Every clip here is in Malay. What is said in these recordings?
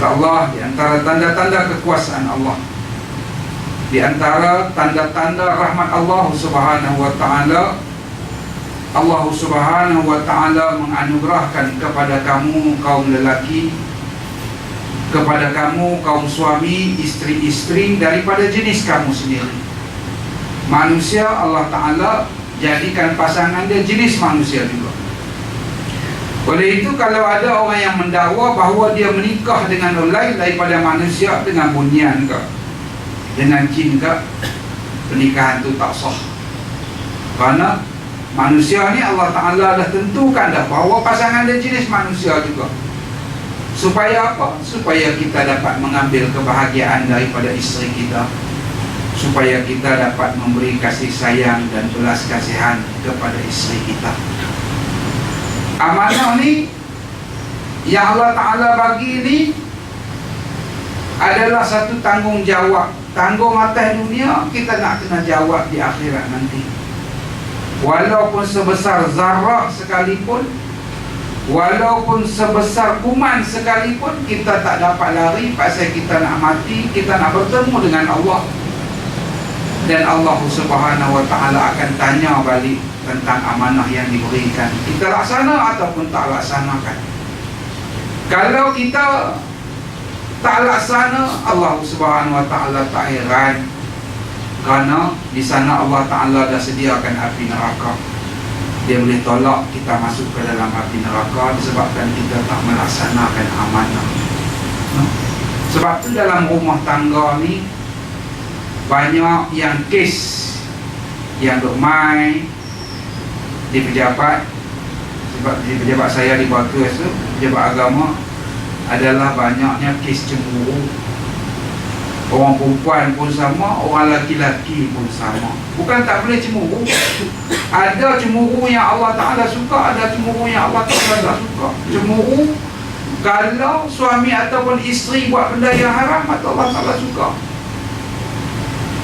Kata Allah, di antara tanda-tanda kekuasaan Allah, di antara tanda-tanda rahmat Allah Subhanahu wa ta'ala, Allah Subhanahu wa ta'ala menganugerahkan kepada kamu kaum lelaki, kepada kamu kaum suami, istri-istri daripada jenis kamu sendiri. Manusia Allah Ta'ala jadikan pasangan dia jenis manusia juga. Oleh itu, kalau ada orang yang mendakwa bahawa dia menikah dengan orang lain daripada manusia, dengan bunyian ke, dengan jin ke, pernikahan itu tak sah. Kerana manusia ni Allah Ta'ala dah tentukan dah bahawa pasangan dia jenis manusia juga. Supaya apa? Supaya kita dapat mengambil kebahagiaan daripada isteri kita, supaya kita dapat memberi kasih sayang dan belas kasihan kepada isteri kita. Amanah ni yang Allah Ta'ala bagi ni adalah satu tanggungjawab. Tanggung atas dunia, kita nak kena jawab di akhirat nanti. Walaupun sebesar zarah sekalipun, walaupun sebesar kuman sekalipun, kita tak dapat lari pasal kita nak mati, kita nak bertemu dengan Allah. Dan Allah Subhanahu wa ta'ala akan tanya balik tentang amanah yang diberikan. Kita laksana ataupun tak laksanakan. Kalau kita tak laksana, Allah Subhanahu wa ta'ala tak heran, kerana di sana Allah Ta'ala dah sediakan api neraka. Dia boleh tolak kita masuk ke dalam api neraka disebabkan kita tak melaksanakan amanah. Sebab tu dalam rumah tangga ni banyak yang kes yang duk mai di pejabat. Sebab di pejabat saya di Bagus tu, pejabat agama, adalah banyaknya kes cemburu. Orang perempuan pun sama, orang laki-laki pun sama. Bukan tak boleh cemburu. Ada cemburu yang Allah Ta'ala suka, ada cemburu yang Allah Ta'ala tak suka. Cemburu kalau suami ataupun isteri buat benda yang haram, maka Allah Ta'ala suka.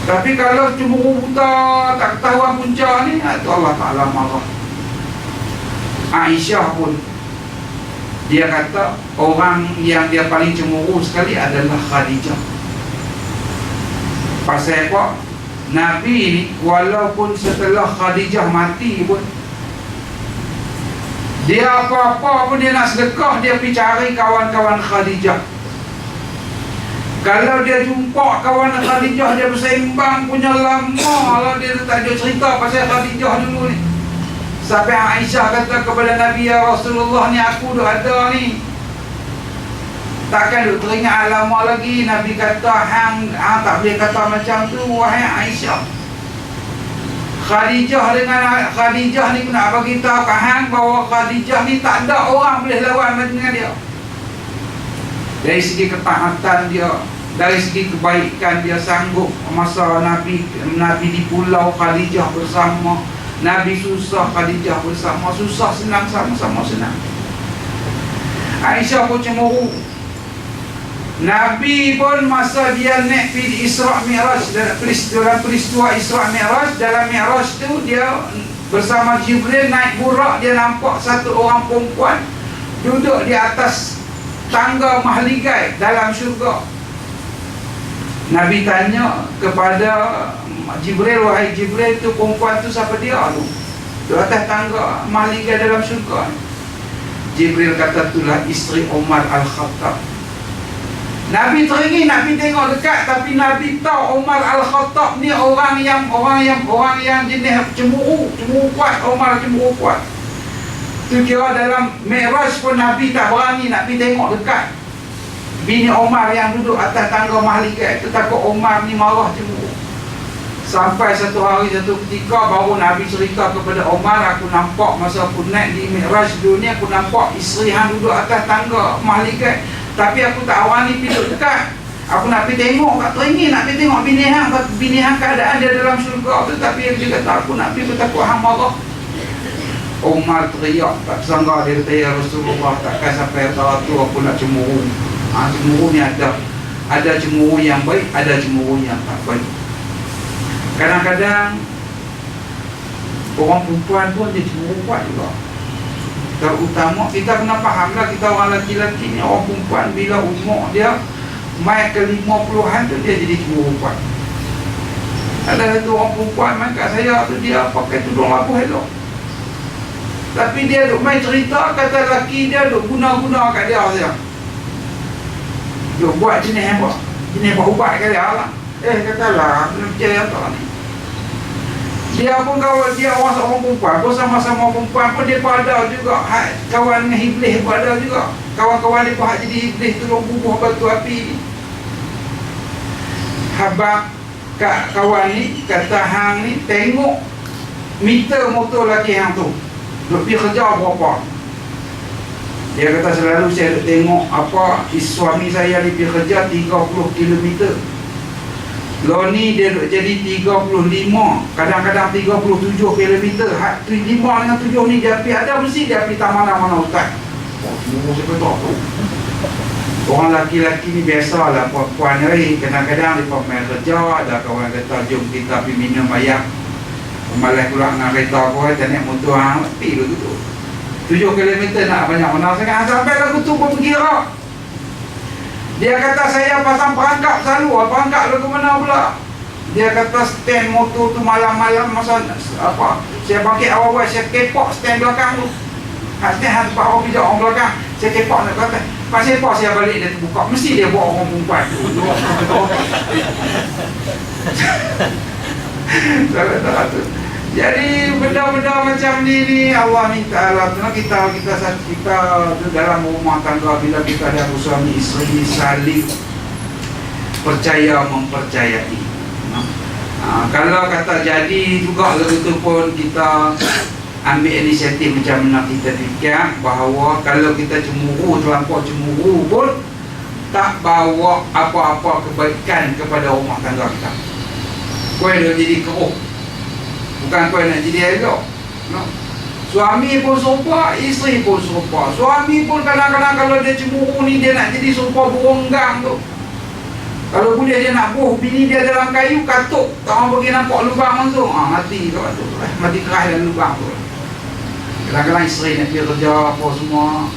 Tapi kalau cemburu buta, tak ketahuan punca ni, itu Allah Ta'ala marah. Aisyah pun, dia kata orang yang dia paling cemburu sekali adalah Khadijah. Pasal apa? Nabi ni walaupun setelah Khadijah mati pun, dia apa-apa pun dia nak sedekah, dia pergi cari kawan-kawan Khadijah. Kalau dia jumpa kawan Khadijah, dia bersembang punya lama lah, dia tak ada cerita pasal Khadijah dulu ni. Sampai Aisyah kata kepada Nabi, ya Rasulullah, ni aku dah ada ni, takkan duk teringat lama lagi. Nabi kata, hang tak boleh kata macam tu, wahai Aisyah. Khadijah ni aku nak bagi tahu kat hang bahawa Khadijah ni tak ada orang boleh lawan dengan dia. Dari segi ketaatan dia, dari segi kebaikan dia, sanggup masa Nabi di pulau Khadijah bersama, Nabi susah Khadijah bersama, susah senang sama-sama senang. Aisyah pun cemburu. Nabi pun masa dia naik pergi Isra' Mi'raj, dalam peristiwa Isra' Mi'raj, dalam Mi'raj tu dia bersama Jibril naik burak, dia nampak satu orang perempuan duduk di atas tangga mahligai dalam syurga. Nabi tanya kepada Jibril, wahai Jibril, tu perempuan tu siapa dia tu? Di atas tangga mahligai dalam syurga. Jibril kata, itulah isteri Umar Al-Khattab. Nabi teringin, Nabi tengok dekat, tapi Nabi tahu Umar Al-Khattab ni orang yang jenis cemburu kuat. Umar cemburu kuat. Tu kira dalam Mi'raj pun Nabi tak berani nak pergi tengok dekat bini Umar yang duduk atas tangga mahligai. Tu takut Umar ni marah, cemburu. Sampai satu hari, satu ketika baru Nabi cerita kepada Umar, aku nampak masa aku naik di Mi'raj dunia, aku nampak isteri hang duduk atas tangga mahligai, tapi aku tak berani pergi duduk dekat. Aku nak pergi tengok, tak teringin nak pergi tengok bini hang keadaan dia dalam syurga tu, tapi dia kata aku nak pergi, aku takut hang marah. Umar teriak, tak sangka. Dia kata, ya Rasulullah, takkan sampai tahap tu aku nak cemburu. Cemburu ni ada cemburu yang baik, ada cemburu yang tak baik. Kadang-kadang orang perempuan pun dia cemburu kuat juga. Terutama kita kena fahamlah, kita orang lelaki-lelaki ni, orang perempuan bila umur dia mai ke 50-an tu dia jadi cemburu perempuan. Ada satu orang perempuan mai kat saya tu, dia pakai tudung labuh elok, tapi dia duk main cerita kata lelaki dia duk guna-guna kat dia saja. Duk buat jenis apa? Jenis ubat kat dia lah. Katalah, kena percaya tak ni. Dia pun kawan, dia orang perempuan pun sama-sama perempuan pun, dia pun ada juga kawan dengan iblis pun ada juga. Kawan-kawan dia pun jadi iblis, tolong bubuh batu api. Habak kat kawan ni, kata hang ni tengok meter motor lelaki hang tu duk pergi kerja berapa. Dia kata selalu saya duk tengok apa suami saya ni pergi kerja 30 km. Lo ni dia duk jadi 35, kadang-kadang 37 km. 5 dengan 7 ni dia pergi, ada mesti dia pergi taman mana ustaz. Semua saya kata tu. Orang laki-laki ni biasalah, perempuan ni kadang-kadang dia main kerja, ada kawan kata jom kita pergi minum ayak. Malas pula dengan kereta aku, tak naik motor hang, pergi tu 7 km nak banyak mana sangat. Sampai lagu tu pun pergi lah. Dia kata saya pasang perangkap selalu. Perangkap lagu mana pula? Dia kata stand motor tu malam-malam masa apa, saya bangkit awal-awal, saya kepok stand belakang tu. Stand hantu pak orang pijak orang belakang, saya kepok nak kata pas sepok saya balik, dia terbuka, mesti dia buat orang perempuan tu. Jadi benda-benda macam ni Allah minta lah. Kita dalam rumah tangga, bila kita ada suami isteri saling percaya mempercayai. Kalau kata jadi juga begitu pun, kita ambil inisiatif macam mana kita fikir bahawa kalau kita cemburu, terlampau cemburu pun tak bawa apa-apa kebaikan kepada rumah tangga kita. Kau dah jadi keruh, bukan kau nak jadi elok, no? Suami pun serupa, isteri pun serupa. Suami pun kadang-kadang kalau dia cemburu ni, dia nak jadi serupa burung gang tu. Kalau boleh dia nak buh bini dia dalam kayu, katuk, tak orang pergi nampak lubang tu, mati kat tu, mati keras dalam lubang tu. Kadang-kadang isteri nak pergi kerja apa semua,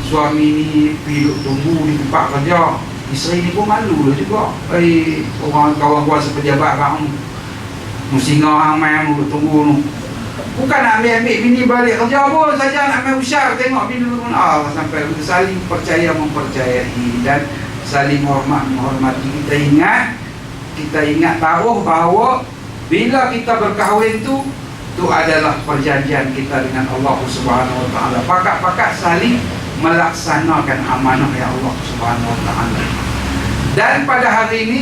suami ni pergi tunggu di tempat kerja, isteri ni pun malu juga. Orang kawan kuasa pejabat bang Musinga hang main tunggu tu. Bukan nak ambil bini balik kerja pun saja, nak main usyar tengok bini tu pun. Sampai saling percaya mempercayai dan saling menghormati. Kita ingat tahu bahawa bila kita berkahwin tu adalah perjanjian kita dengan Allah Subhanahu Wa Taala. Pakat-pakat saling melaksanakan amanah ya Allah Subhanahu Wa Taala. Dan pada hari ini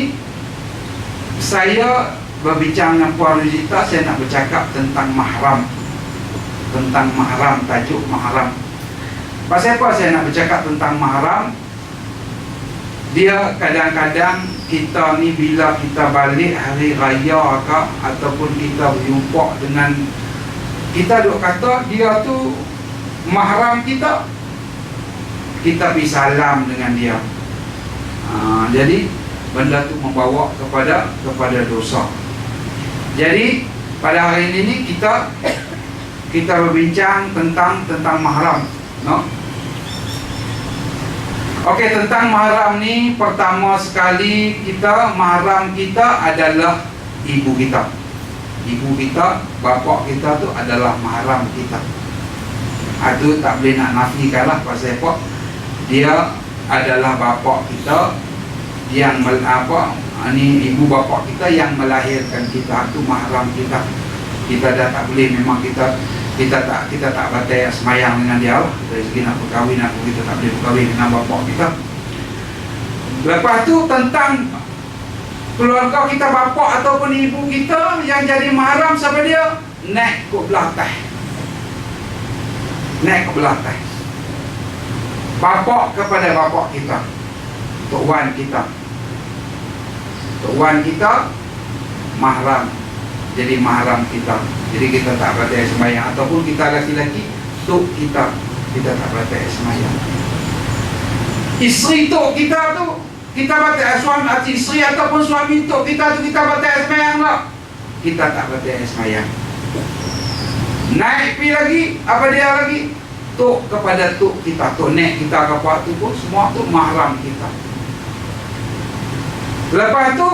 saya berbincang dengan Puan Ruzita, saya nak bercakap tentang mahram. Tentang mahram, tajuk mahram. Pasal apa saya nak bercakap tentang mahram? Dia kadang-kadang kita ni bila kita balik hari raya ke, ataupun kita berjumpa dengan, kita duk kata dia tu mahram kita, kita pergi salam dengan dia. Jadi benda tu membawa kepada dosa. Jadi pada hari ini kita berbincang tentang mahram, no? Okey, tentang mahram ni, pertama sekali mahram kita adalah ibu kita. Ibu kita, bapa kita tu adalah mahram kita. Itu tak boleh nak nafikan lah. Pasal apa? Dia adalah bapa kita yang ni ibu bapa kita yang melahirkan kita, tu mahram kita. Kita dah tak boleh, memang kita tak batal semayang dengan dia lah. Dari segi nak berkahwin, kita tak boleh berkahwin dengan bapa kita. Lepas tu tentang keluarga kita, bapa ataupun ibu kita yang jadi mahram, siapa dia? Naik ke belah atas. Naik ke belah atas. Bapa kepada bapa kita, tok wan kita. Tok wan kita mahram, jadi mahram kita. Jadi kita tak batal sembahyang, ataupun kita laki-laki, tok kita tak batal sembahyang. Isteri tok kita tu, kita batal, suami isteri ataupun suami tok kita tu, kita batal sembahyang tak? Kita tak batal sembahyang. Naik pi lagi, apa dia lagi? tok kepada tok kita, tok nek kita ke apa tu pun semua tu mahram kita. Lepas tu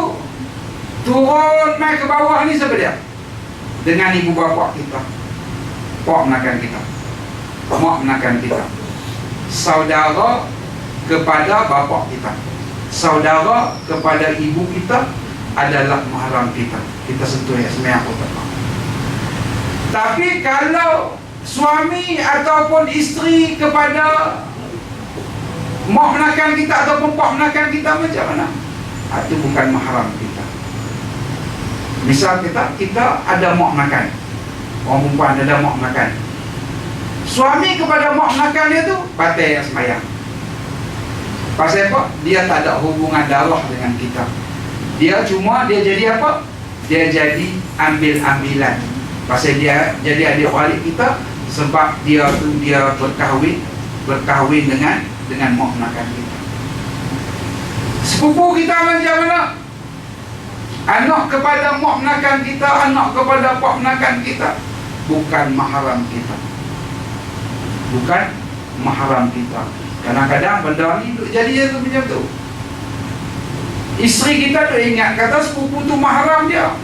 turun mai ke bawah ni siapa dia? Dengan ibu bapa kita, pak menakan kita, mak menakan kita, saudara kepada bapa kita, saudara kepada ibu kita adalah mahram kita. Kita sentuh ya semua aku tak. Tapi kalau suami ataupun isteri kepada mak menakan kita ataupun pak menakan kita, macam mana? Itu bukan mahram kita. Misal kita ada mak menakan, orang perempuan ada mak menakan, suami kepada mak menakan dia tu batal sembahyang. Pasal apa? Dia tak ada hubungan darah dengan kita. Dia cuma dia jadi apa? Dia jadi ambil-ambilan. Pasal dia jadi adik beradik kita sebab dia berkahwin dengan mak menakan kita. Sepupu kita macam mana? Anak kepada mak menakan kita, anak kepada pak menakan kita, bukan mahram kita. Bukan mahram kita. Kadang-kadang benda ni duk jadi macam tu. Isteri kita tu ingat kata sepupu tu mahram dia.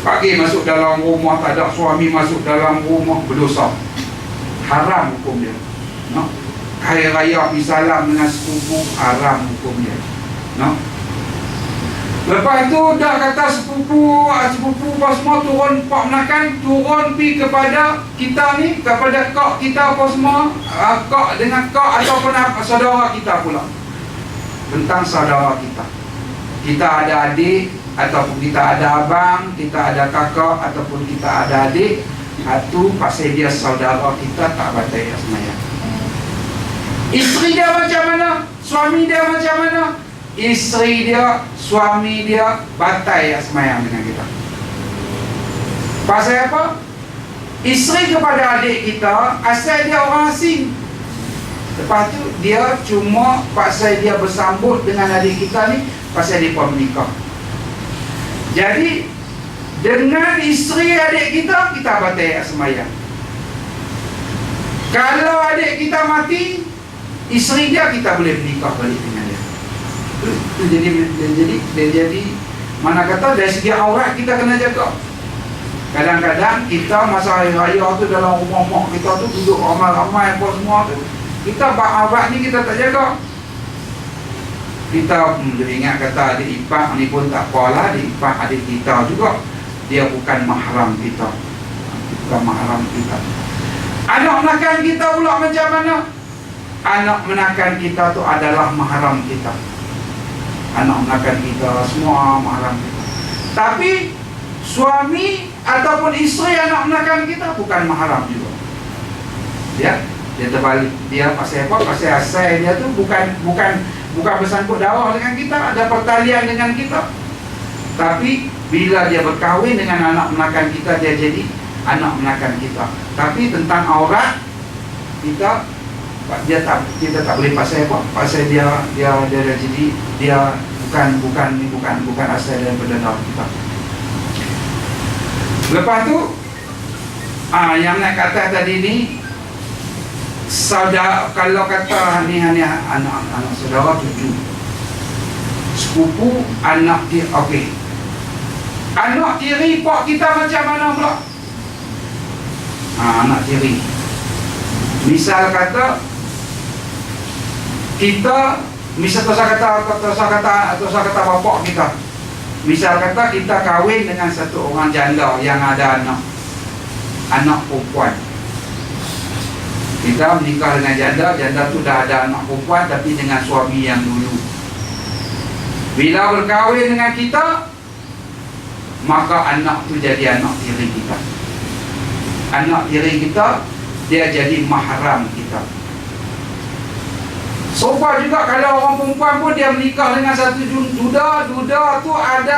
Pagi masuk dalam rumah, tak ada suami masuk dalam rumah, berdosa. Haram hukum dia. No? Hari raya pergi salam dengan sepupu, haram hukum dia. No? Lepas tu dah kata sepupu apa semua turun pak menakan, turun pi kepada kita ni, kepada kak kita apa semua, kak dengan kak ataupun apa, saudara kita pula. Tentang saudara kita. Kita ada adik ataupun kita ada abang, kita ada kakak ataupun kita ada adik, itu pasal dia saudara kita tak batal sembahyang. Isteri dia macam mana? Suami dia macam mana? Isteri dia, suami dia batal sembahyang dengan kita. Pasal apa? Isteri kepada adik kita asal dia orang asing. Lepas tu dia cuma pasal dia bersambut dengan adik kita ni pasal dia pun menikah. Jadi dengan isteri adik kita batal sembahyang. Kalau adik kita mati, isteri dia kita boleh menikah balik dengan dia. Jadi mana kata dari segi aurat kita kena jaga. Kadang-kadang kita masa hari raya tu dalam rumah mak kita tu duduk ramai-ramai apa semua tu, kita bab aurat ni kita tak jaga. Kita ingat kata adik ipar ni pun tak apalah, adik ipar adik kita juga, dia bukan mahram kita. Bukan mahram kita. Anak menakan kita pula macam mana? Anak menakan kita tu adalah mahram kita. Anak menakan kita semua mahram kita. Tapi suami ataupun isteri anak menakan kita bukan mahram juga. Ya, dia terbalik. Dia pasal apa? Pasal asal dia tu bukan bersangkut darah dengan kita, ada pertalian dengan kita. Tapi bila dia berkahwin dengan anak menakan kita, dia jadi anak menakan kita. Tapi tentang aurat kita tak boleh pasal apa? Pasal dia jadi dia bukan asal daripada darah kita. Lepas tu yang nak kata tadi ni, saudara, kalau kata ni anak saudara 7, sepupu anak dia, okey. Anak tiri pak kita macam mana pula? Anak tiri. Misal kata kita, misal saya kata bapak kita. Misal kata kita kahwin dengan satu orang janda yang ada anak perempuan. Kita menikah dengan janda tu dah ada anak perempuan tapi dengan suami yang dulu. Bila berkahwin dengan kita, maka anak tu jadi anak tiri kita. Anak tiri kita, dia jadi mahram kita. Sofa juga kalau orang perempuan pun dia menikah dengan satu duda tu ada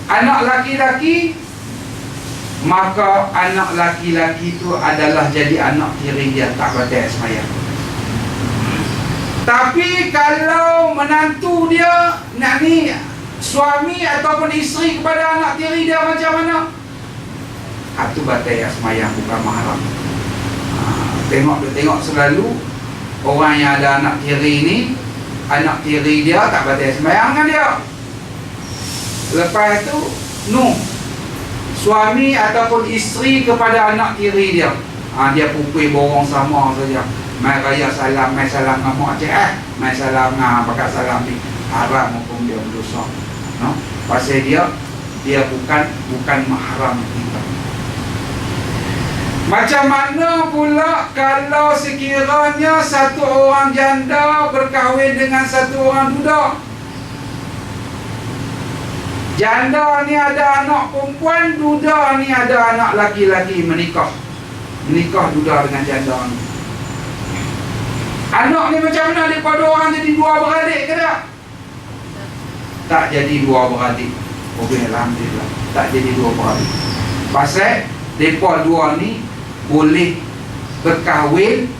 anak laki-laki, maka anak laki-laki itu adalah jadi anak tiri dia, tak batal sembahyang. Tapi kalau menantu dia nak ni suami ataupun isteri kepada anak tiri dia macam mana? Itu batal sembahyang, bukan mahram. Tengok selalu orang yang ada anak tiri ni, anak tiri dia tak batal sembahyang dengan dia. Lepas tu suami ataupun isteri kepada anak tiri dia, dia pukul borong sama saja. Mai raya salam, mai salam dengan mak cik, mai salam dengan pakat salam ni, haram hukum dia berdosa. Pasal dia bukan mahram kita. Macam mana pula kalau sekiranya satu orang janda berkahwin dengan satu orang duda? Janda ni ada anak perempuan, duda ni ada anak laki-laki, menikah duda dengan janda ni. Anak ni macam mana daripada orang jadi dua beradik ke tak? Tak jadi dua beradik. Alhamdulillah, tak jadi dua beradik. Pasal mereka dua ni boleh berkahwin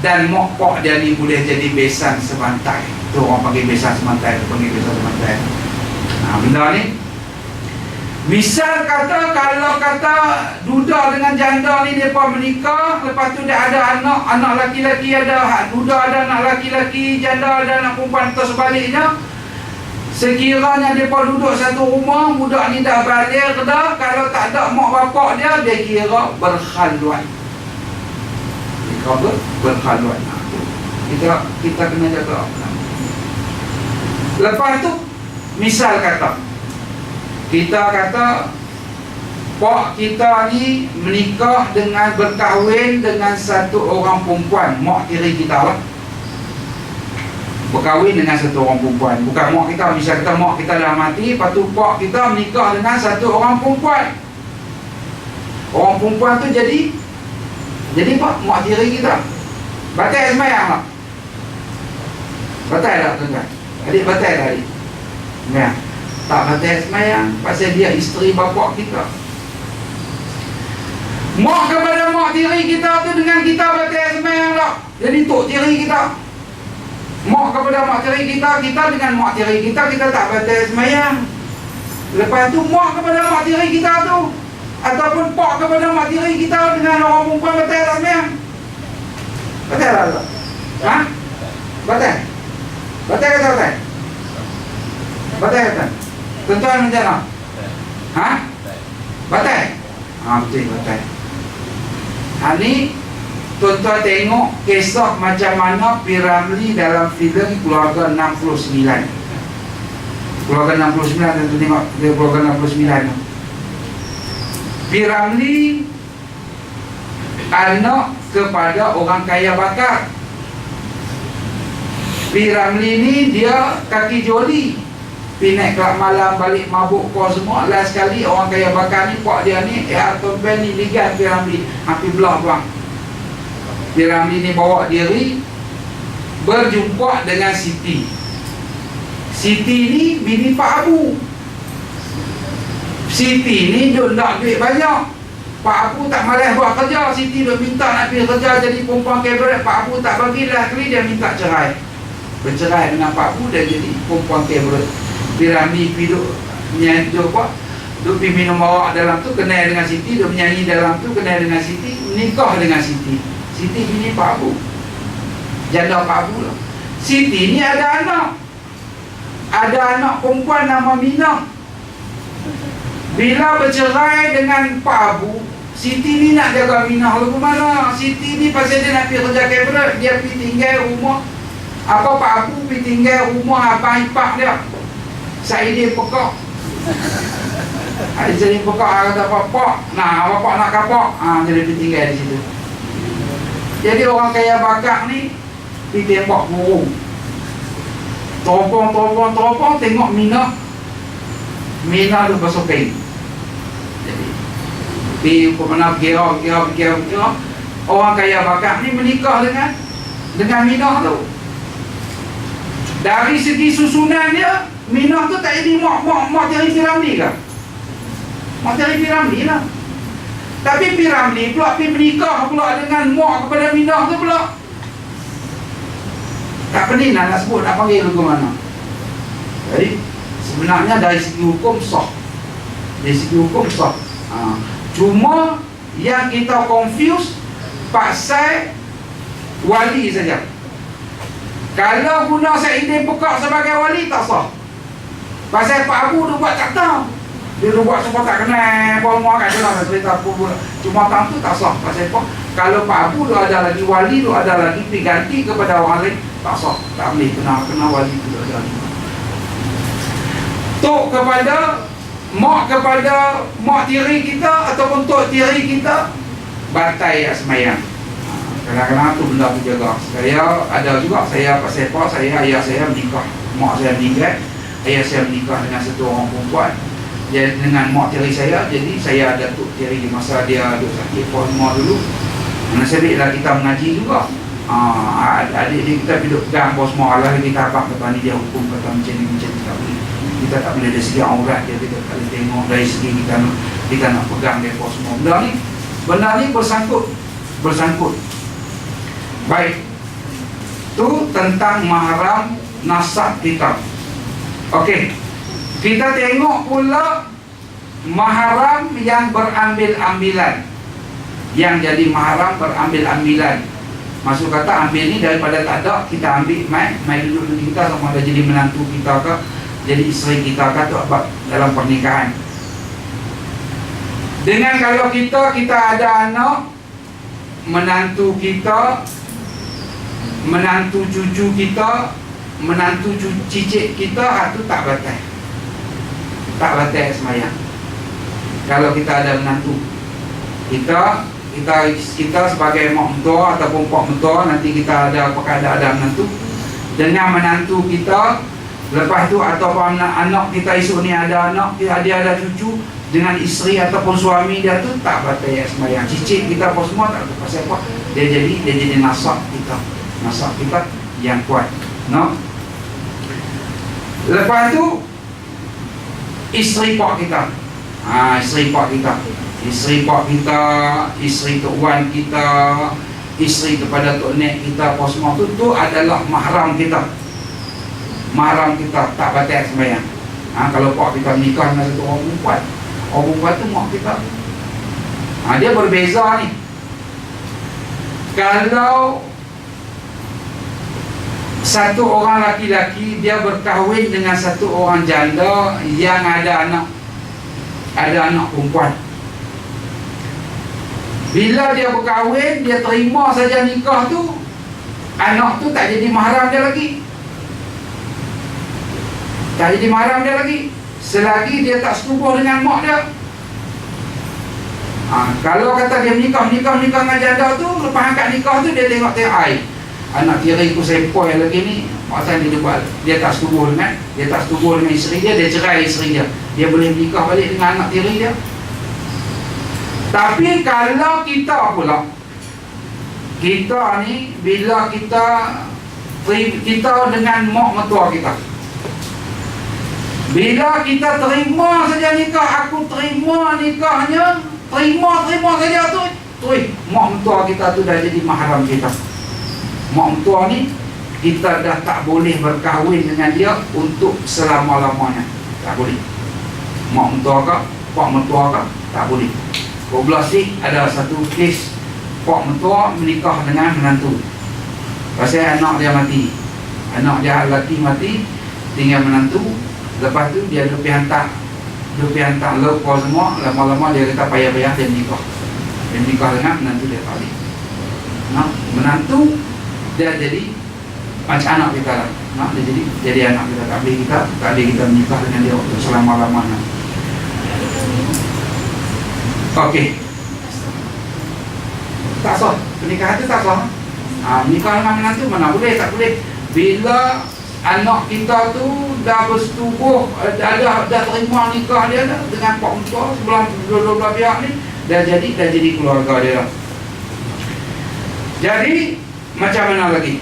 dan mak pak dia ni boleh jadi besan sebantai. Tu orang panggil besan sebantai, benda ni. Misal kata, kalau kata duda dengan janda ni mereka menikah, lepas tu dia ada anak laki-laki, ada duda ada anak laki-laki, janda ada anak perempuan, atau sebaliknya. Sekiranya mereka duduk satu rumah, budak ni dah balik dah, kalau tak ada mak bapak dia kira berkhaluan. Berkhaluan. Kita kena jaga. Lepas tu, misal kata, kita kata pak kita ni menikah dengan berkahwin dengan satu orang perempuan, mak tiri kita lah. Berkahwin dengan satu orang perempuan, bukan mak kita. Misal kita mak kita dah mati, lepas tu pak kita menikah dengan satu orang perempuan. Orang perempuan tu jadi mak tiri kita. Batal sembahyang tak? Batal tak tuan-tuan? Adik batal tak adik? Sembahyang? Tak batal sembahyang, pasal dia isteri bapa kita. Mak kepada mak tiri kita tu dengan kita batal sembahyang tak? Jadi tok tiri kita. Mak kepada mak tiri kita dengan mak tiri kita tak batal sembahyang. Lepas tu mak kepada mak tiri kita tu, ataupun pak kepada mak tiri kita dengan orang perempuan batal tak sembahyang? Batal tak? Ha? Batal? Batal ke tak batal? Batal ke tak? Tuan-tuan macam mana? Ha? Batal? Betul batal. Ni tuan-tuan tengok kisah macam mana P. Ramlee dalam filem Keluarga 69. Keluarga 69, tuan-tuan tengok Keluarga 69. P. Ramlee anak kepada orang kaya bakar. P. Ramlee ni dia kaki joli, naik kelab malam, balik mabuk kau semua. Last sekali orang kaya bakar ni, pak dia ni Ayrton Ben ni ligat P. Ramlee hampir belah bang. P. Ramlee ni bawa diri berjumpa dengan Siti. Siti ni bini Pak Abu. Siti ni dia nak duit banyak, Pak Abu tak malas buat kerja. Siti dia minta nak pergi kerja jadi perempuan kabaret, Pak Abu tak bagi. Last kali dia minta cerai, bercerai dengan Pak Abu, dia jadi perempuan kabaret. P. Ramlee pergi duk pergi minum arak dalam tu, kenal dengan Siti, dia menyanyi dalam tu, kenal dengan Siti, nikah dengan Siti. Siti bini Pak Abu, janda Pak Abu lah. Siti ni ada anak perempuan nama Mina. Bila bercerai dengan Pak Abu, Siti ni nak jaga Mina lagu mana? Siti ni pasal dia nak pergi kerja kabaret, dia pergi tinggal rumah Pak Abu, pergi tinggal rumah abang ipar dia, Saidin Pekak. Ada jadi Pekak, kata bapak nak kapak, jadi pergi tinggal di situ. Jadi orang kaya bakar ni pergi tembak burung, teropong tengok Mina tu basuh kain. Jadi pergi kira orang kaya bakar ni menikah dengan Mina tu. Dari segi susunan dia, Mina tu tak jadi mak tiri P. Ramlee ke? Mak tiri P. Ramlee lah. Tapi P. Ramlee pula pergi menikah pula dengan mak kepada Mina tu pula. Tak pening nak sebut, nak panggil ke mana. Jadi sebenarnya dari segi hukum sah. Cuma yang kita confuse pasal Wali saja. Kalau guna Saidin Pekak sebagai wali, tak sah. Pasal Pak Abu dia buat tak tahu. Dia buat semua tak kenal. Apa mau kat dalam cerita apa pula. Cuma tahu tu tak sah. Pasal apa? Kalau Pak Abu dia ada lagi wali, dia ada lagi diganti kepada orang lain, tak sah. Tak boleh kena wali tu ada lagi. Tok kepada mak tiri kita ataupun tok tiri kita, bantai semayang. Kadang-kadang tu benda aku jaga. Saya ada juga, saya pasal apa, ayah saya menikah, mak saya meninggal, ayah saya menikah dengan satu orang perempuan. Jadi dengan mak tiri saya, jadi saya ada tok tiri di masa dia duduk sakit semua dulu. Nasiblah kita mengaji juga. Adik-adik kita duduk pegang bos semua lah, kita abang kata ni dia hukum kata macam ni tak boleh. Kita tak boleh dari segi aurat dia, kita tak boleh tengok dari segi kita nak pegang dia bos semua. Benda ni bersangkut. Baik, tu tentang mahram nasab kita. Okey, kita tengok pula mahram yang berambil-ambilan. Yang jadi mahram berambil-ambilan. Maksud kata ambil ni daripada tak ada, kita ambil mai duduk dengan kita, sama ada jadi menantu kita ke, jadi isteri kita ke, tu dalam pernikahan. Dengan kalau kita ada anak, menantu kita, menantu cucu kita, menantu cicit kita, itu tak batal. Tak batal semayang. Kalau kita ada menantu, kita sebagai mak mentua ataupun pak mentua, nanti kita ada menantu dengan menantu kita, lepas tu ataupun anak kita esok ni ada anak, dia ada cucu dengan isteri ataupun suami dia, tu tak batal semayang. Cicit kita apa semua tak ada. Pasal apa? Dia jadi nasab kita yang kuat. No? Lepas tu isteri pak kita. Isteri pak kita, isteri Tok Wan kita, isteri kepada Tok Nek kita, apa semua tu adalah mahram kita. Mahram kita tak batal sembahyang. Kalau pak kita menikah dengan satu orang perempuan tu mak kita. Dia berbeza ni. Kalau satu orang laki-laki dia berkahwin dengan satu orang janda yang ada anak perempuan. Bila dia berkahwin, dia terima saja nikah tu, anak tu tak jadi mahram dia lagi. Tak jadi mahram dia lagi selagi dia tak setubuh dengan mak dia. Kalau kata dia menikah dengan janda tu, lepas angkat nikah tu dia tengok air. Anak tiri ku sempoi lagi ni, masa dia tak setubuh dengan isteri dia cerai isteri dia. Dia boleh menikah balik dengan anak tiri dia. Tapi kalau kita pula, kita ni bila kita dengan mak mentua kita, bila kita terima saja nikah, aku terima nikahnya, terima saja tu, mak mentua kita tu dah jadi mahram kita. Mak mentua ni kita dah tak boleh berkahwin dengan dia untuk selama-lamanya. Tak boleh. Mak mentua ke, pak mentua ke, tak boleh. Poblasik ada satu kes pak mentua menikah dengan menantu. Pasal anak dia mati. Anak dia lelaki mati, tinggal menantu. Lepas tu dia hantar lepas semua. Lama-lama dia kata payah-payah dia menikah. Dia menikah dengan menantu dia balik. Menantu dia jadi macam anak kita lah. Dia jadi anak kita. Tak boleh kita menikah dengan dia untuk selama-lamanya. Okey. Tak sah. Pernikahan tu tak sah. Menikah dengan menantu mana boleh, tak boleh. Bila anak kita tu dah bersetubuh, dah terima nikah dia dah dengan pak mentua sebelum dua-dua pihak ni, dah jadi keluarga dia lah. Jadi macam mana lagi?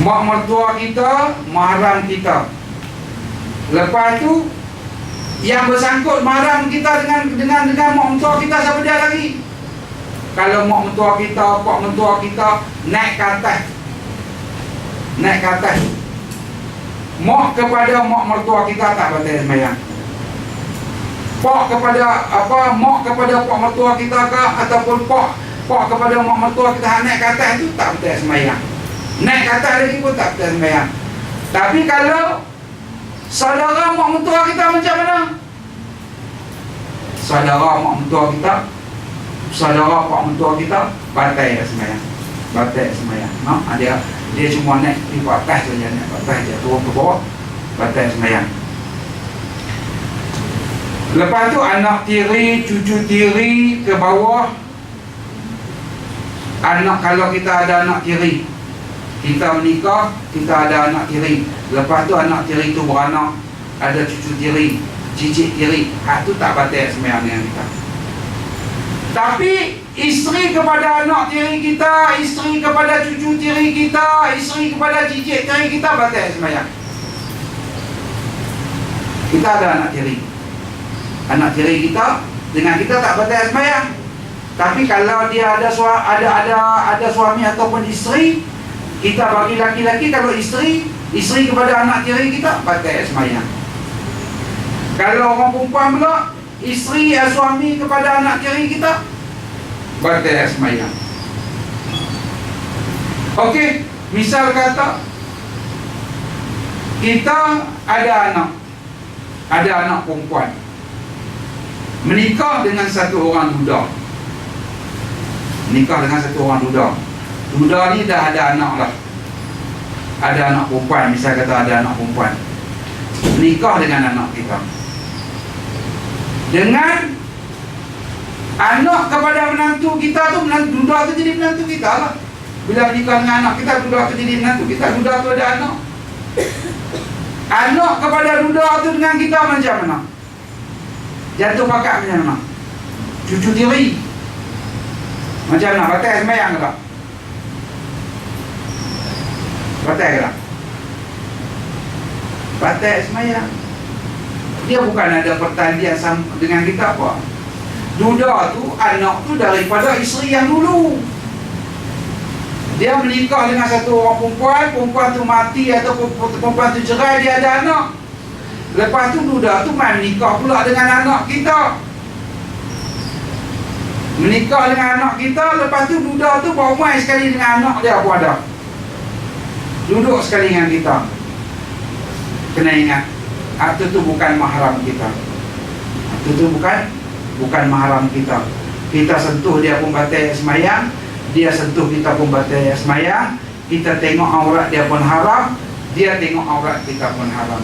Mak mertua kita mahram kita. Lepas tu yang bersangkut mahram kita dengan mak mentua kita, siapa dia lagi? Kalau mak mentua kita, pak mentua kita naik ke atas, mak kepada mak mertua kita tak batal sembahyang. Pak kepada mak kepada pak mertua kita ke, ataupun pak kepada mak mertua kita naik ke atas itu tak betul sembahyang. Naik ke atas lagi pun tak betul sembahyang. Tapi kalau saudara mak mertua kita macam mana? Saudara mak mertua kita, saudara pak mertua kita batal sembahyang. Batal sembahyang. Dia cuma naik di atas saja, naik ke atas dia turun ke bawah, batal sembahyang. Lepas tu anak tiri, cucu tiri ke bawah. Kalau kita ada anak tiri, kita menikah, kita ada anak tiri. Lepas tu anak tiri tu beranak, ada cucu tiri, cicit tiri, tu tak batal sembahyang dengan kita. Tapi isteri kepada anak tiri kita, isteri kepada cucu tiri kita, isteri kepada cicit tiri kita batal sembahyang. Kita ada anak tiri, anak tiri kita dengan kita tak batal sembahyang. Tapi kalau dia ada suami ataupun isteri, kita bagi laki-laki, kalau isteri kepada anak tiri kita batal sembahyang. Kalau orang perempuan pula, isteri suami kepada anak tiri kita batal sembahyang. Okey, misal kata kita ada anak perempuan, menikah dengan satu orang duda. Duda ni dah ada anak lah. Ada anak perempuan, misal kata ada anak perempuan, menikah dengan anak kita. Dengan anak kepada menantu kita tu, duda tu jadi menantu kita lah. Bila menikah dengan anak kita, duda tu jadi menantu kita. Duda tu ada anak. Anak kepada duda tu dengan kita macam mana? Jatuh pakat macam mana? Cucu tiri macam mana? Batal sembahyang ke tak? Batal ke tak? Batal sembahyang. Dia bukan ada pertalian dengan kita apa. Duda tu, anak tu daripada isteri yang dulu. Dia menikah dengan satu orang perempuan tu mati atau perempuan tu cerai, dia ada anak. Lepas tu duda tu main menikah pula dengan anak kita. Menikah dengan anak kita, lepas tu duda tu baru main sekali dengan anak dia pun ada. Duduk sekali dengan kita. Kena ingat, itu tu bukan mahram kita. Itu tu bukan mahram kita. Kita sentuh dia pun batal sembahyang, dia sentuh kita pun batal sembahyang. Kita tengok aurat dia pun haram, dia tengok aurat kita pun haram.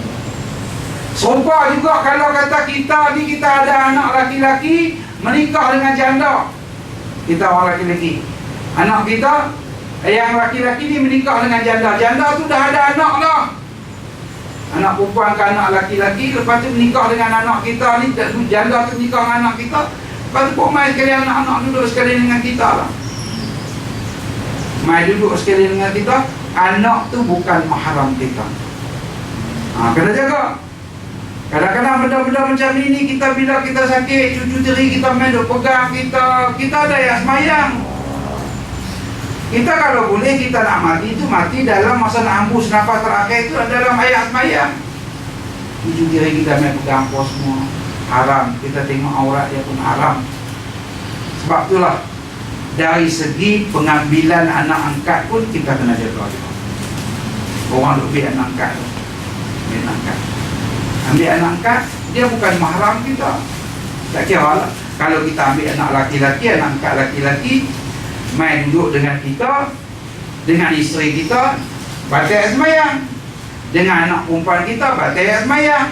Serupa juga kalau kata kita ada anak laki-laki menikah dengan janda. Kita orang laki-laki, anak kita yang laki-laki ni menikah dengan janda. Janda tu dah ada anak lah, anak perempuan ke anak laki-laki. Lepas tu menikah dengan anak kita ni, janda tu menikah dengan anak kita. Lepas tu pun mai sekali anak-anak duduk sekali dengan kita lah. Mai duduk sekali dengan kita. Anak tu bukan mahram kita. Kena jaga. Kadang-kadang benda-benda macam ini, kita bila kita sakit, cucu tiri kita main duk pegang kita ada yang semayang. Kita kalau boleh, kita nak mati itu mati dalam masa nak hembus nafas terakhir itu dalam ayat semayang. Cucu tiri kita main pegang apa semua haram. Kita tengok aurat dia pun haram. Sebab itulah dari segi pengambilan anak angkat pun kita kena jaga. Orang lebih anak angkat, ambil anak angkat, dia bukan mahram kita. Tak kira lah. Kalau kita ambil anak laki-laki, anak angkat laki-laki, main duduk dengan kita, dengan isteri kita, batal sembahyang. Dengan anak perempuan kita, batal sembahyang.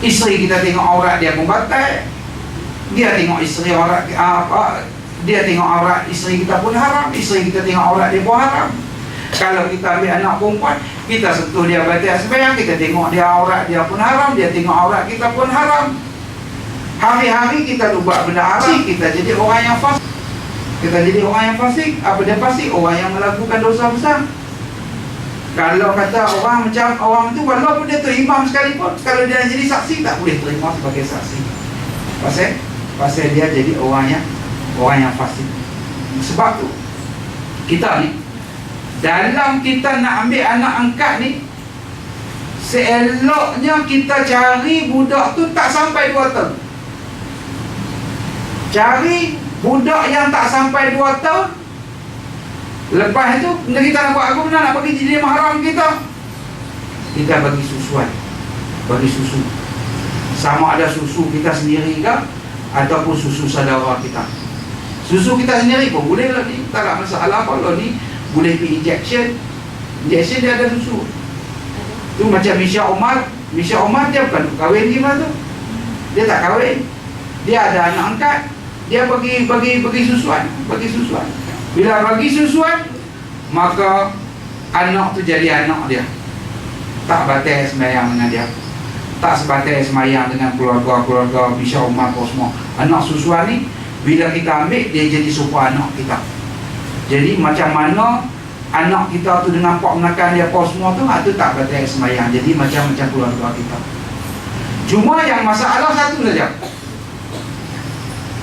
Isteri kita tengok aurat dia pun batal. Dia tengok isteri aurat dia tengok aurat isteri kita pun haram. Isteri kita tengok aurat dia pun haram. Kalau kita ambil anak perempuan, kita sentuh dia batal sembahyang, kita tengok dia aurat dia pun haram, dia tengok aurat kita pun haram. Hari-hari kita buat benda haram, kita jadi orang yang fasik. Apa dia fasik? Orang yang melakukan dosa besar. Kalau kata orang macam orang tu, walaupun dia tu imam sekalipun, kalau dia jadi saksi, tak boleh terima sebagai saksi. Pasal dia jadi orang yang fasik. Sebab tu kita ni, dalam kita nak ambil anak angkat ni, seeloknya kita cari budak tu tak sampai 2 tahun. Cari budak yang tak sampai 2 tahun. Lepas itu kita nak buat apa? Nak bagi jadi mahram kita, kita bagi susuan, bagi susu. Sama ada susu kita sendiri ke ataupun susu saudara kita. Susu kita sendiri pun boleh lah ni, tak ada masalah. Kalau ni boleh pergi injection. Injection dia ada susu. Tu macam Misha Omar. Misha Omar dia bukan kahwin gimana tu. Dia tak kahwin. Dia ada anak angkat. Dia bagi susuan, bagi susuan. Bila bagi susuan, maka anak tu jadi anak dia. Tak batal sembahyang dengan dia. Tak sebatal sembahyang dengan keluarga-keluarga Misha Omar kau semua. Anak susuan ni bila kita ambil, dia jadi serupa anak kita. Jadi macam mana anak kita tu dengan pak menakan dia apa semua tu, itu tak batal sembahyang. Jadi macam-macam keluarga kita. Cuma yang masalah satu saja.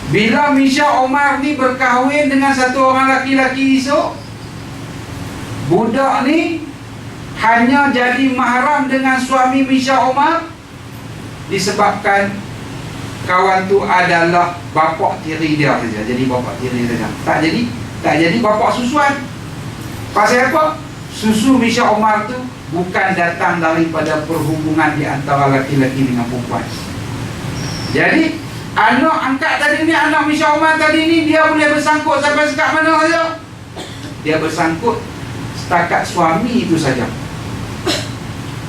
Bila Misha Omar ni berkahwin dengan satu orang laki-laki esok, budak ni hanya jadi mahram dengan suami Misha Omar disebabkan kawan tu adalah bapa tiri dia saja. Jadi bapa tiri saja. Tak jadi bapa susuan. Pasal apa? Susu Misha Omar tu bukan datang daripada perhubungan di antara laki-laki dengan perempuan. Jadi anak angkat tadi ni, anak Misha Omar tadi ni, dia boleh bersangkut sampai sekat mana saja. Dia bersangkut setakat suami itu saja.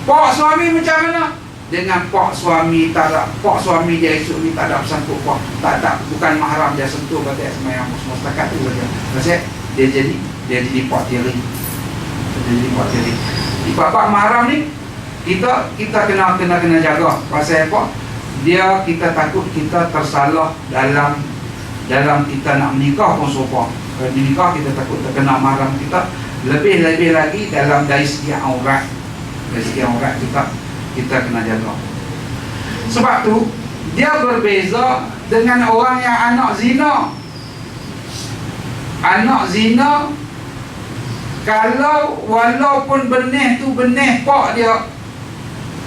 Pak suami macam mana? Dengan pak suami tak ada, pak suami dia esok ni tak ada bersangkut pak. Tak, bukan mahram dia sentuh batal sembahyang semua setakat tu saja. Pasal dia jadi pak tiri. Dia jadi pak tiri. Di bab mahram ni kita kena jaga. Pasal apa? Kita takut kita tersalah dalam kita nak menikah pun sopa. Kalau menikah kita takut terkena mahram kita. Lebih-lebih lagi dari segi aurat. Dari segi aurat kita kena jaga. Sebab tu dia berbeza dengan orang yang anak zina. Anak zina, kalau walaupun benih tu benih pak dia,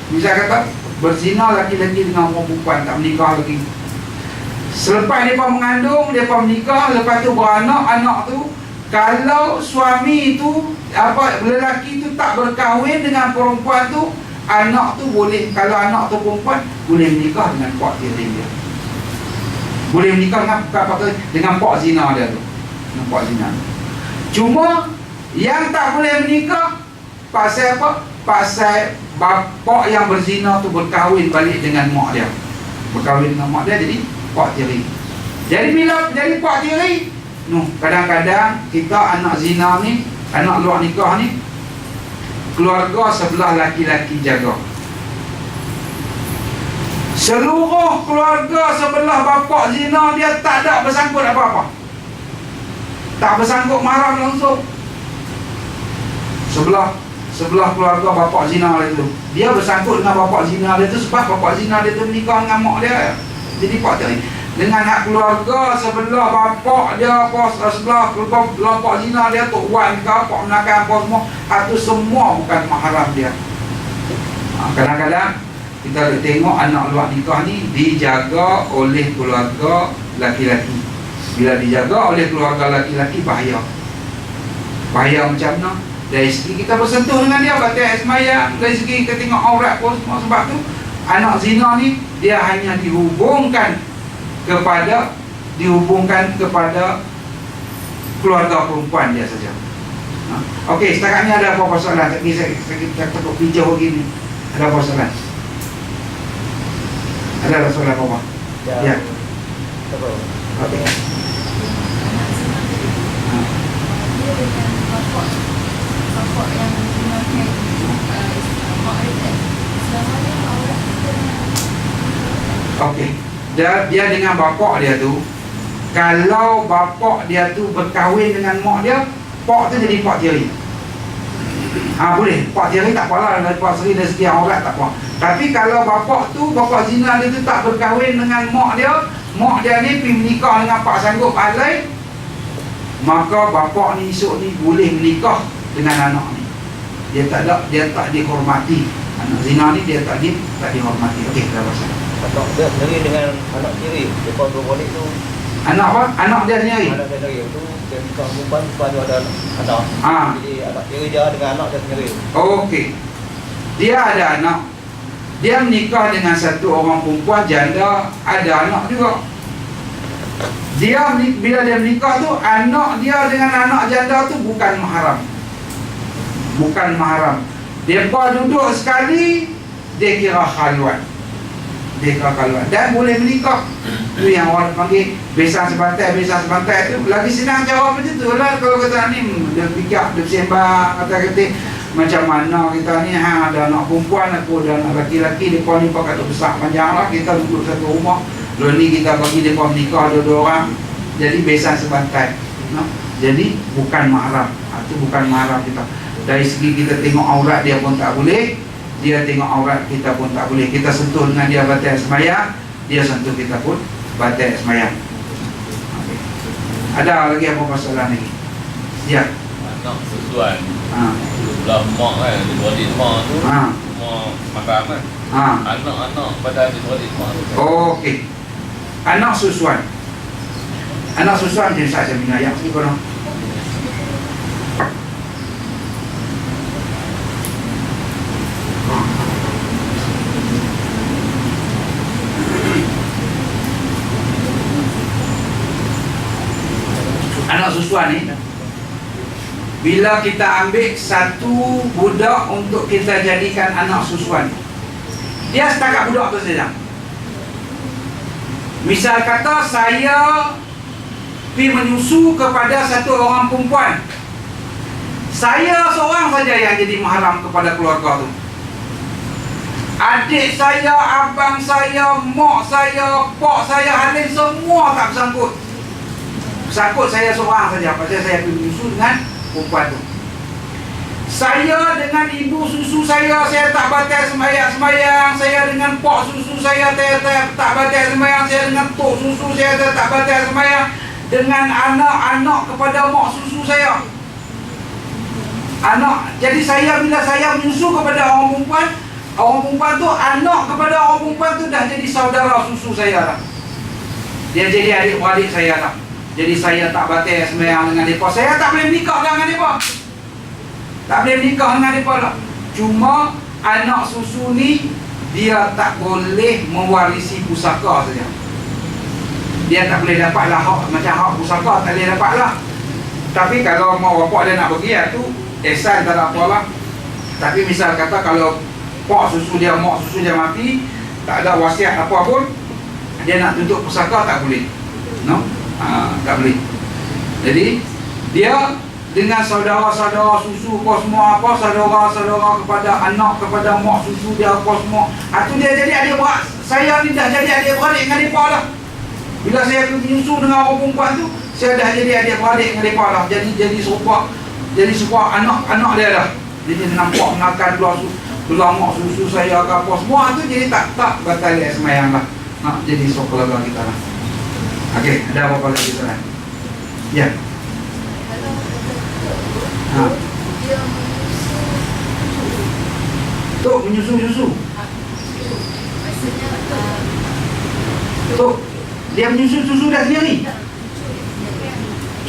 bisa kata berzina laki-laki dengan perempuan, tak menikah lagi. Selepas mereka mengandung, mereka menikah, lepas tu beranak, anak tu, kalau suami tu, lelaki tu tak berkahwin dengan perempuan tu, anak tu boleh, kalau anak tu perempuan, boleh menikah dengan pak tiri dia. Boleh menikah dengan pak zina dia tu. Dengan pak zina. Cuma yang tak boleh menikah pasal apa? Pasal bapak yang berzina tu berkahwin balik dengan mak dia. Berkahwin dengan mak dia, jadi pak tiri. Jadi bila jadi pak tiri, kadang-kadang kita anak zina ni, anak luar nikah ni, keluarga sebelah laki-laki jaga. Seluruh keluarga sebelah bapak zina dia tak ada bersangkut apa-apa. Tak bersangkut mahram langsung. Sebelah keluarga bapak zina dia tu, dia bersangkut dengan bapak zina dia tu sebab bapak zina dia tu menikah dengan mak dia. Jadi pak tiri. Dengan hak keluarga sebelah bapak dia, sebelah bapak zina dia, tok wan ke, pak menakan apa semua, itu semua bukan mahram dia. Kadang-kadang kita boleh tengok anak luar nikah ni dijaga oleh keluarga laki-laki. Bila dijaga oleh keluarga laki-laki, bahaya. Bahaya macam mana? Dari segi kita bersentuh dengan dia, batal sembahyang. Dari segi kita tengok aurat pun semua. Sebab tu anak zina ni dia hanya dihubungkan kepada keluarga perempuan dia saja. Okey, setakat ni ada apa-apa soalan? Saya takut pinjau begini. Ada apa soalan? Ada soalan apa-apa? Ya. Okey. Bapak yang memakai mak dia, selamanya aurat kita. Okey. Dia dengan bapak dia tu, kalau bapak dia tu berkahwin dengan mak dia, pak tu jadi pak tiri. Boleh, pak tiri tak apalah, pak seri dari segi aurat tak apa. Tapi kalau bapak tu, bapak zina dia tu tak berkahwin dengan mak dia ni pergi menikah dengan pak sanggup alai, maka bapak ni esok ni boleh menikah dengan anak ni. Dia tak dihormati Anak zina ni dia tak dihormati. Okey, dah pasal. Anak dia sendiri dengan anak tiri. Lepas berbalik tu, Anak apa? Anak dia sendiri. anak dia sendiri tu, dia nikah perempuan, lepas tu ada anak. Ah. Jadi anak tiri dia dengan anak dia sendiri. Okey. Dia ada anak. Dia menikah dengan satu orang perempuan janda, ada anak juga. Bila dia menikah tu, anak dia dengan anak janda tu bukan mahram. Bukan mahram. Mereka duduk sekali, dia kira khalwat. Dia kira khalwat. Dan boleh menikah. Itu yang orang panggil besan sebantai tu. Lagi senang cara macam tu lah. Kalau kata ni, dia fikir, dia sembang, kata-kata macam mana kita ni, ada anak perempuan, aku ada anak laki-laki, mereka ni pakai tu besar panjang lah. Kita duduk satu rumah. Lalu ni kita bagi mereka menikah dua-dua orang. Jadi besan sebantai. No? Jadi bukan mahram. Itu bukan mahram kita. Dari segi kita tengok aurat dia pun tak boleh, dia tengok aurat kita pun tak boleh. Kita sentuh dengan dia batal sembahyang, dia sentuh kita pun batal sembahyang. Okay. Ada lagi apa persoalan lagi? Ya. Anak susuan. Ha. Belah mak kan, di bawah mak tu. Ha. Mak makan kan. Ha. Anak-anak pada di bawah mak tu kan. Okey. Anak susuan. Anak susuan jenis saya minat yang ni kono. Anak susuan ni, bila kita ambil satu budak untuk kita jadikan anak susuan, dia setakat budak tu saja. Misal kata saya pergi menyusu kepada satu orang perempuan, saya seorang saja yang jadi mahram kepada keluarga tu. Adik saya, abang saya, mak saya, pak saya, halim semua tak bersangkut. Bersangkut saya seorang saja, pasal saya pergi menyusu dengan perempuan tu. Saya dengan ibu susu saya tak batal sembahyang. Saya dengan pak susu saya tak batal sembahyang. Saya dengan tok susu saya tak batal sembahyang. Dengan anak-anak kepada mak susu saya. Anak. Jadi saya bila saya menyusu kepada orang perempuan tu, anak kepada orang perempuan tu dah jadi saudara susu saya lah. Dia jadi adik-beradik saya lah. Jadi saya tak batal sembahyang dengan mereka. Saya tak boleh menikah dengan mereka. Tak boleh menikah dengan mereka lah. Cuma anak susu ni, dia tak boleh mewarisi pusaka saja. Dia tak boleh dapat lah hak, macam hak pusaka tak boleh dapat lah. Tapi kalau mak bapak dia nak bagi tu, ihsan tak ada apa lah. Tapi misal kata kalau pak susu dia, mak susu dia mati, tak ada wasiat apa pun, dia nak tuntut pusaka tak boleh. No? Tak boleh. Jadi dia dengan saudara-saudara susu apa semua, apa saudara-saudara kepada anak, kepada mak susu dia apa semua, itu dia jadi adik-beradik. Saya ni dah jadi adik-beradik dengan mereka lah. Bila saya pergi menyusu dengan orang perempuan tu, saya dah jadi adik-beradik dengan mereka lah. Jadi serupa anak-anak dia dah. Jadi nampak menakan belah mak susu saya ke apa semua tu, jadi tak batal sembahyang lah. Jadi keluarga kita lah. Okey, ada apa-apa lagi soalan? Ya. Dia Tok menyusu-susu. maksudnya Tok, dia menyusu susu dah sendiri.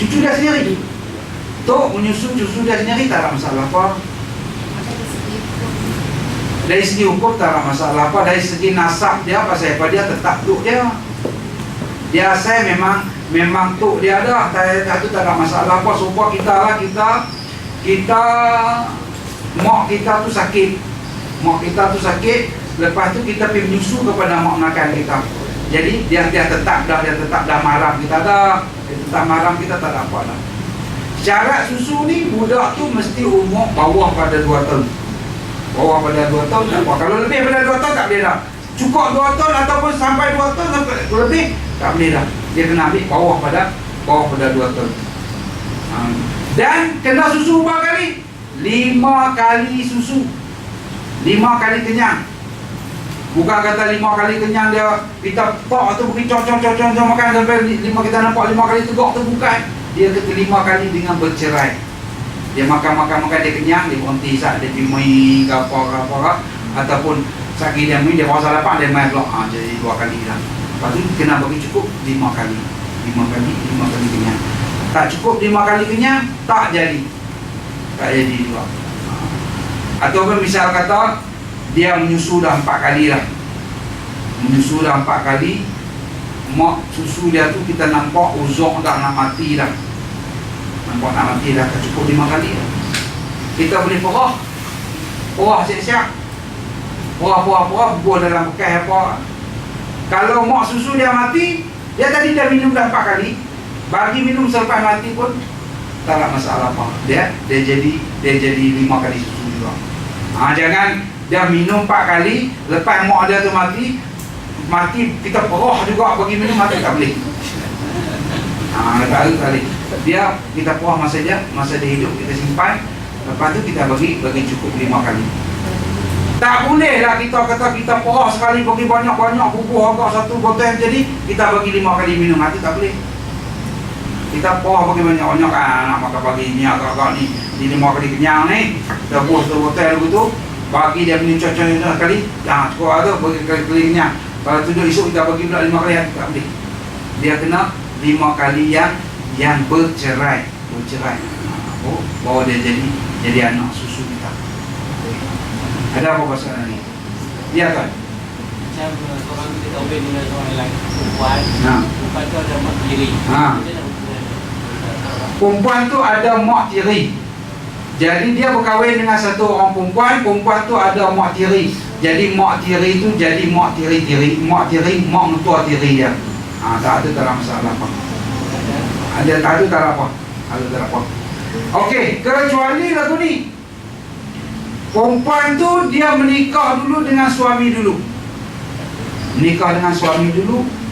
Cucu dah sendiri. Tok menyusu susu dah sendiri, tak ada masalah apa. Dari segi hukum tak ada masalah apa. Dari segi nasab dia, pasal apa dia tetap tok dia. Dia saya memang tok dia dah. Itu tak ada masalah apa. Supaya kita lah, kita mak kita tu sakit. Mak kita tu sakit. Lepas tu kita pergi menyusu kepada mak makan kita. Jadi dia tetap dah mahram kita dah. Dia tetap mahram kita, tak ada apa dah. Syarat susu ni, budak tu mesti umur bawah pada 2 tahun. Bawah pada 2 tahun tak apa. Kalau lebih pada 2 tahun tak boleh dah. Cukup 2 tahun ataupun sampai 2 tahun lebih tak boleh dah. Dia kena ambil bawah pada 2 tahun. Dan kena susu berapa kali? 5 kali susu. 5 kali kenyang. Bukan kata 5 kali kenyang dia kita pak tu pergi cong makan sampai 5 kita nampak 5 kali tegak tu, bukan. Dia kata 5 kali dengan bercerai. Dia makan dia kenyang, dia berhenti saat dia pergi main ke apa. Ataupun sakit dia main, dia puasa lapang, dia main pula, jadi 2 kali lah. Lepas tu kena bagi cukup 5 kali. 5 kali kenyang. Tak cukup 5 kali kenyang, tak jadi juga. Ataupun misal kata dia menyusu dah 4 kali lah, menyusu dah 4 kali, mak susu dia tu kita nampak uzuk dah nak mati dah, nampak nak mati dah, tak cukup 5 kali lah. Kita boleh porah siap-siap, porah bubuh dalam bekas apa. Kalau mak susu dia mati, dia tadi dah minum dah 4 kali, bagi minum selepas mati pun tak ada masalah apa. Dia jadi 5 kali susu juga. Jangan dia minum 4 kali, lepas mak dia tu mati kita perah juga bagi minum, mati tak boleh. Tak boleh. Dia kita perah masa dia hidup, kita simpan, lepas tu kita bagi cukup 5 kali. Tak boleh lah kita kata kita perah sekali bagi banyak-banyak bubuh agak 1 botol, jadi kita bagi 5 kali minum, mati tak boleh. Kita perah bagi banyak-banyak nak makan pagi ni agak-agak ni 5 kali kenyang ni, kita buah 1 botol begitu, bagi dia minum cocok kali, cukup ada bagi kali kenyang. Kalau tujuh esok kita bagi pula 5 kali, tak boleh. Dia kena 5 kali yang bercerai. Bawa dia jadi anak susu kita. Ada apa pasal ni? Ya kan? Macam orang kita kahwin dengan orang lain, perempuan tu ada mak tiri. Perempuan tu ada mak tiri. Jadi dia berkahwin dengan satu orang perempuan tu ada mak tiri. Jadi mak tiri tu jadi mak tiri, mak mentua tiri dia. Tak ada dalam masalah apa. Ada tak ada apa. Okey, kecuali lagu ni. Perempuan tu dia menikah dulu dengan suami dulu.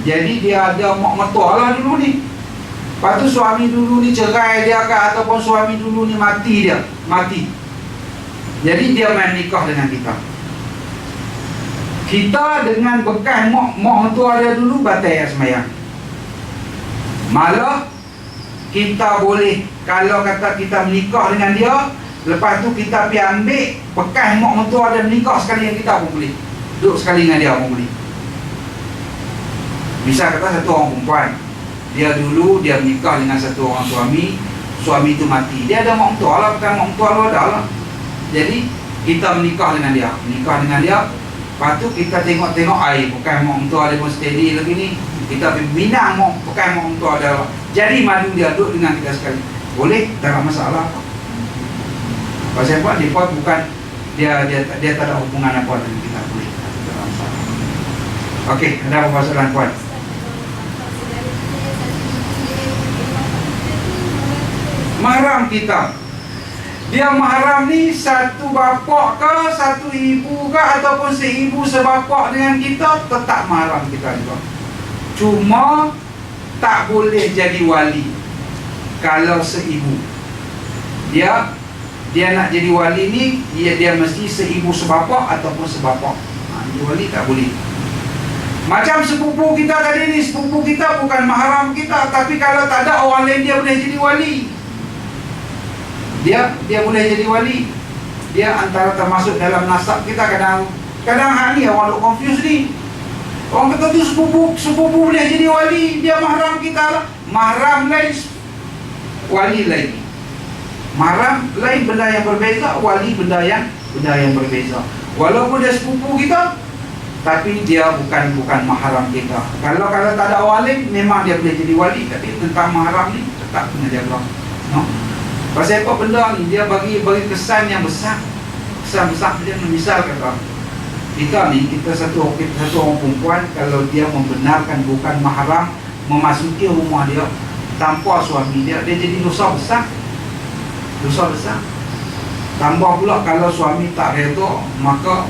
Jadi dia ada mak mentua lah dulu ni. Lepas tu suami dulu ni cerai dia ke, ataupun suami dulu ni mati. Jadi dia main nikah dengan kita. Kita dengan bekas mak mentua dia dulu batal sembahyang. Malah kita boleh, kalau kata kita menikah dengan dia, lepas tu kita pergi ambil bekas mak mentua dia menikah sekali dengan kita pun boleh. Duduk sekali dengan dia pun boleh. Misal kata satu orang perempuan, dia dulu dia menikah dengan satu orang suami tu mati, dia ada mak mentua lah, bukan mak mentua lu ada lah. Jadi kita menikah dengan dia, lepas tu kita tengok air bukan mak mentua dia pun steady lagi ni, kita minang bukan mak mentua dia lah. Jadi madu dia duduk dengan kita sekali, boleh, tak ada masalah. Pasal apa? Dia bukan dia tak ada hubungan apa dengan kita, boleh, tak ada masalah. Okey, ada apa masalah puan? Mahram kita, dia mahram ni satu bapak ke, satu ibu ke, ataupun seibu sebapak dengan kita, tetap mahram kita juga. Cuma tak boleh jadi wali kalau seibu. Dia nak jadi wali ni, dia mesti seibu sebapak ataupun sebapak. Jadi wali tak boleh. Macam sepupu kita tadi ni, sepupu kita bukan mahram kita, tapi kalau tak ada orang lain dia boleh jadi wali. Dia boleh jadi wali. Dia antara termasuk dalam nasab kita. Kadang hal ni orang duk confuse ni. Orang kata tu sepupu boleh jadi wali, dia mahram kita lah. Mahram lain, wali lain. Mahram lain benda yang berbeza, wali benda yang berbeza. Walaupun dia sepupu kita, tapi dia bukan mahram kita. Kalau tak ada orang lain, memang dia boleh jadi wali. Tapi tentang mahram ni tetap kena jaga. Pasal apa benda ni? Dia bagi kesan yang besar. Kesan besar dia. Misal kata kita satu orang perempuan, kalau dia membenarkan bukan mahram memasuki rumah dia tanpa suami dia jadi dosa besar. Tambah pula kalau suami tak redha, maka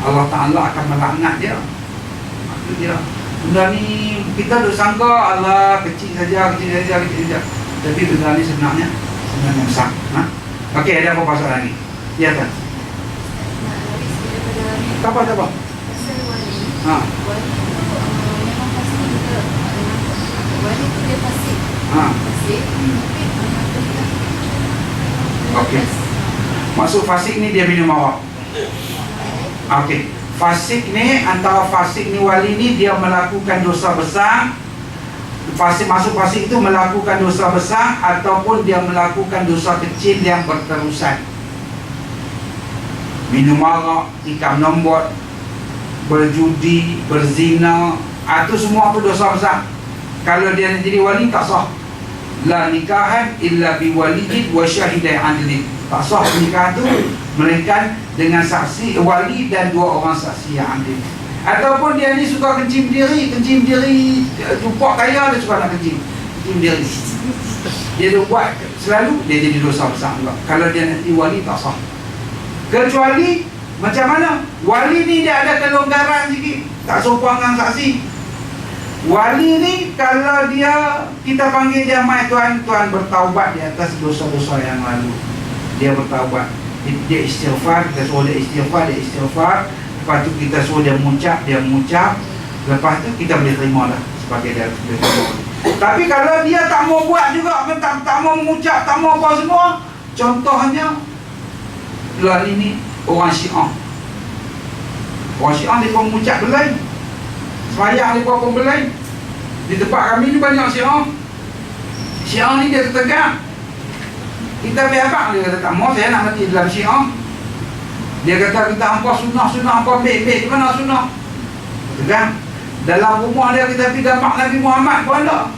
Allah Ta'ala akan melaknat dia. Maksud dia, benda ni kita duk sangka Allah kecil saja. Tapi benda ni sebenarnya besar. Okey, ada apa pasal lagi? Ya kan? Tak apa. Pasal wali. Wali tu memang pasti kita wali tu dia pasti. Okey. Maksud fasik ni dia minum awak. Okey, fasik ni, antara fasik ni wali ni dia melakukan dosa besar. Fasik, masuk fasik itu melakukan dosa besar ataupun dia melakukan dosa kecil yang berterusan. Minum arak, tikam nombor, berjudi, berzina, itu semua itu dosa besar. Kalau dia nak jadi wali tak sah. La nikahan illa biwaliyin wa syahidai adlin. Tak sah nikahan tu melainkan dengan saksi wali dan 2 orang saksi yang adil. Ataupun dia ni suka kencing diri, jumpa kaya dia suka nak kencing diri. Dia buat selalu, dia jadi dosa besar juga. Kalau dia nanti wali tak sah. Kecuali macam mana? Wali ni dia ada kelonggaran sikit, tak sopan dengan saksi. Wali ni kalau dia, kita panggil dia mai tuan bertaubat di atas dosa-dosa yang lalu. Dia bertaubat, dia istighfar, kita suruh dia istighfar. Lepas tu kita suruh dia mengucap. Lepas tu kita boleh terima lah sebagai dia. Tapi kalau dia tak mau buat juga, tak mau mengucap, tak mau apa semua. Contohnya lah ini orang Syiah. Orang Syiah dia pun mengucap belai, sembahyang dia pun belai. Di tempat kami ni banyak Syiah. Syiah ni dia tegak. Kita biar dia kata tak mau saya nak mati dalam Syiah. Dia kata kita hampa sunnah hampa ambil di mana sunnah? Tegang. Dalam rumah dia kita pergi gambar Nabi Muhammad pun ada.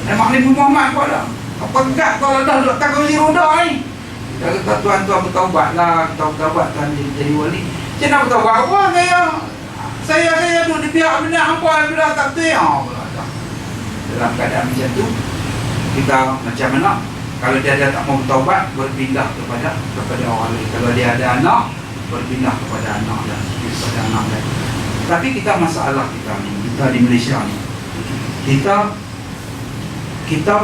Nabi Muhammad pun ada. Apa enggak kalau dah duduk tak kursi roda ni? Dia kata tuan-tuan bertaubatlah, kita bertaubat tuan jadi wali. Saya nak bertaubat apa saya duduk di pihak benar hampa bila tak betul. Dalam keadaan macam tu kita macam mana? Kalau dia tak mau bertaubat, berpindah kepada orang lain. Kalau dia ada anak, berpindah kepada anak dan kepada anak lain. Tapi kita masalah kita ni, kita di Malaysia ni, kita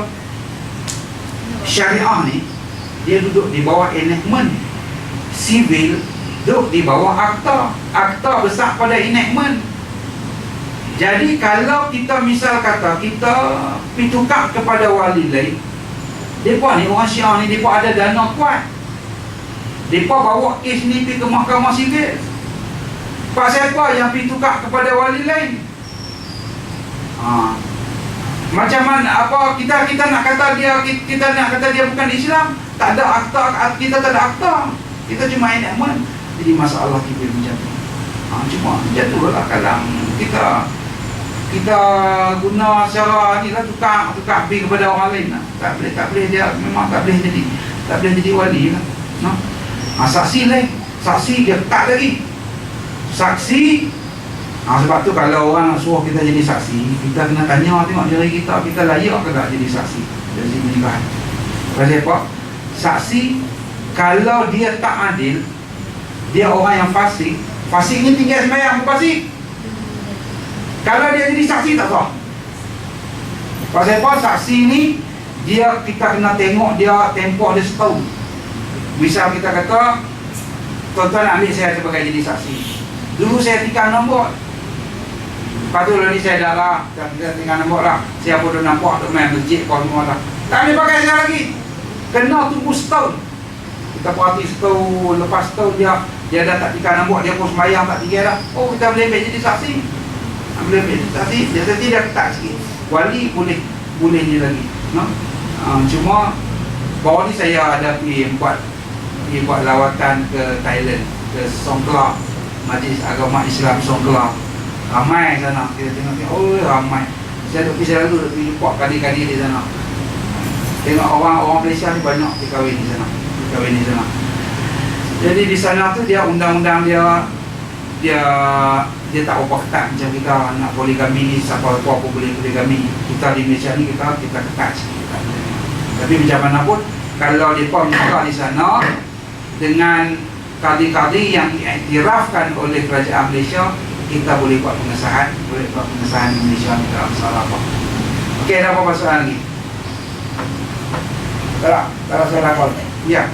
syariah ni dia duduk di bawah enactment sivil, duduk di bawah akta besar pada enactment. Jadi kalau kita misal kata kita pitukar kepada wali lain, mereka ni orang Syiah ni, mereka ada dana kuat. Mereka bawa kes ni pergi ke mahkamah sivil. Pak siapa yang pergi tukar kepada wali lain? Macam mana, apa kita nak kata dia, kita nak kata dia bukan Islam. Tak ada akta, kita tak ada akta. Kita cuma enactment. Jadi masalah kita macam tu. Cuma jatuhlah kalang kita guna secara ni lah, tukar pergi kepada orang lain lah. Tak boleh dia memang tak boleh jadi wali lah. Saksi lain, saksi dia tak lagi saksi. Sebab tu kalau orang nak suruh kita jadi saksi, kita kena tanya tengok diri kita layak ke tak jadi saksi dari pernikahan. Pasal apa? Saksi kalau dia tak adil, dia orang yang fasik ni tinggal sembahyang fasik. Kalau dia jadi saksi tak sah. Pasal apa? Saksi ni kita kena tengok dia tempoh dia setahun. Misal kita kata tuan-tuan nak ambil saya sebagai jadi saksi. Dulu saya tikam nombor. Lepas tu ni saya dah lah, kita tinggal nombor lah. Saya pun dah nampak duk main masjid kau semua lah. Tak boleh pakai saya lagi. Kena tunggu setahun. Kita perhati setahun, lepas setahun dia dah tak tikam nombor, dia pun sembahyang tak tinggal dah. Oh, kita boleh ambil jadi saksi. Boleh ambil jadi saksi. Dia tidak ketat sikit. Wali boleh ni lagi. Cuma baru ni saya ada pergi buat lawatan ke Thailand, ke Songkla, Majlis Agama Islam Songkla. Ramai sana, kita tengok ramai. Saya selalu pergi jumpa kadi-kadi di sana. Tengok orang Malaysia ni banyak dikahwin di sana. Jadi di sana tu dia undang-undang dia tak apa ketat macam kita nak poligami ni, siapa apa boleh poligami. Kita di Malaysia ni kita ketat sikit. Tapi macam mana pun kalau mereka buka di sana dengan kadi-kadi yang diiktirafkan oleh kerajaan Malaysia, kita boleh buat pengesahan di Malaysia ni, tak masalah apa. Okey, ada apa soalan lagi? Tak saya lapor. Ya.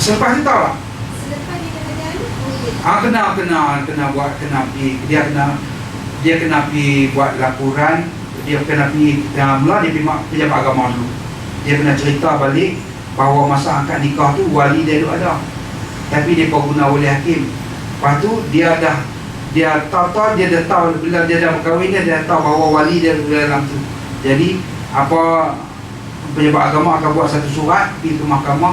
Selepas itu tahu tak? Selepas dia kata jadi, Kena buat, dia kena pergi buat laporan, dia kena pergi, mula dia pergi pejabat agama dulu. Dia kena cerita balik bahawa masa akad nikah tu wali dia duduk ada, tapi dia guna wali hakim. Lepas tu dia dah tahu bila dia dah berkahwin, dia dah tahu bahawa wali dia dalam tu. Jadi apa, pejabat agama akan buat satu surat pergi ke mahkamah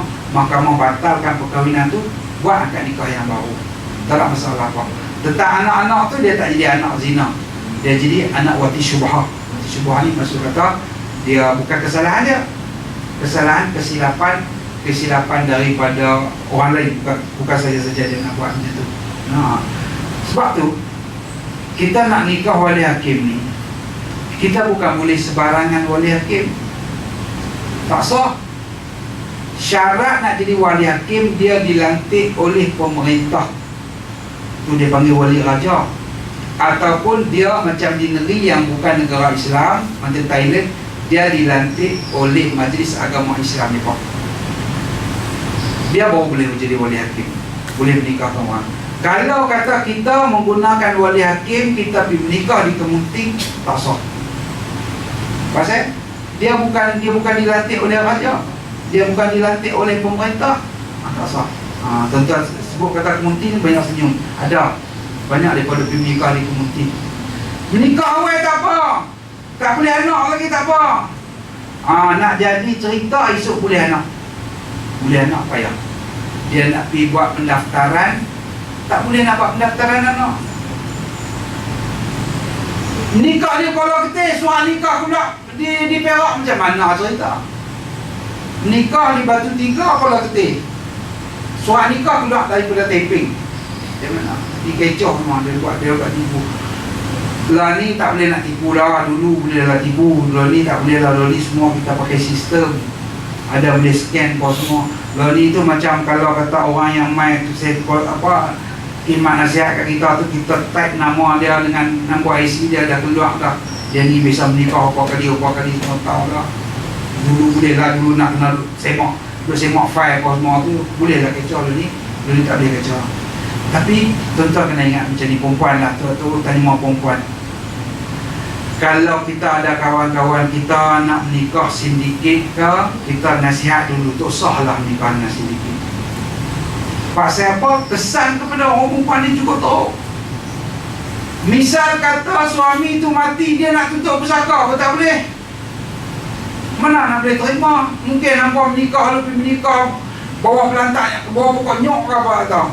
batalkan perkahwinan tu, buat akad nikah yang baru. Tak ada masalah apa. Tentang anak-anak tu, dia tak jadi anak zina, dia jadi anak wati syubhah. Wati syubhah ni maksud kata dia bukan kesalahan dia, kesalahan kesilapan daripada orang lain, bukan saja dia nak buat macam tu. Sebab tu kita nak nikah wali hakim ni, kita bukan boleh sebarangan wali hakim. Tak sah. Syarat nak jadi wali hakim, dia dilantik oleh pemerintah, tu dia panggil wali raja. Ataupun dia macam di negeri yang bukan negara Islam, macam Thailand, dia dilantik oleh Majlis Agama Islam ni, dia baru boleh menjadi wali hakim, boleh menikahkan orang. Kalau kata kita menggunakan wali hakim, kita pergi menikah di kemunting, tak sah. Pasal dia bukan dilantik oleh raja, dia bukan dilantik oleh pemerintah, tak sah. Tuan-tuan sebut kata kemunting, banyak senyum. Ada banyak daripada pergi menikah di kemunting. Menikah awal tak apa, tak boleh anak lagi tak apa. Nak jadi cerita esok boleh anak. Boleh anak payah. Dia nak pergi buat pendaftaran, tak boleh nak buat pendaftaran anak. Nikah dia kalau kita suara nikah pula di Perak, macam mana cerita? Nikah di Batu Tiga kalau kita suara nikah pula daripada taping. Macam mana? Dikecoh memang dia buat tipu. Lah ni tak boleh nak tipu lah. Dulu boleh lah tipu, lah ni tak boleh lah. Lah ni semua kita pakai sistem, ada boleh scan kau semua. Lah ni tu macam kalau kata orang yang main tu saya apa, iman nasihat kat kita tu, kita type nama dia dengan nombor IC dia, dah keluar dah. Dia ni bisa menikah apa kali semua tahu lah. Dulu boleh lah, dulu nak kena semak file apa semua tu boleh lah kecoh. Dulu ni tak boleh kecoh. Tapi tuan-tuan kena ingat macam ni, perempuan lah tu tanya perempuan. Kalau kita ada kawan-kawan kita nak menikah sindiket ke, kita nasihat dulu, tak sahlah menikah dengan sindiket. Pasal apa? Kesan kepada orang perempuan ni juga tahu. Misal kata suami tu mati, dia nak tutup pusaka, tak boleh. Mana nak boleh terima? Mungkin nampak menikah, lebih menikah bawah pelantak, bawah pokok nyok ke apa tau.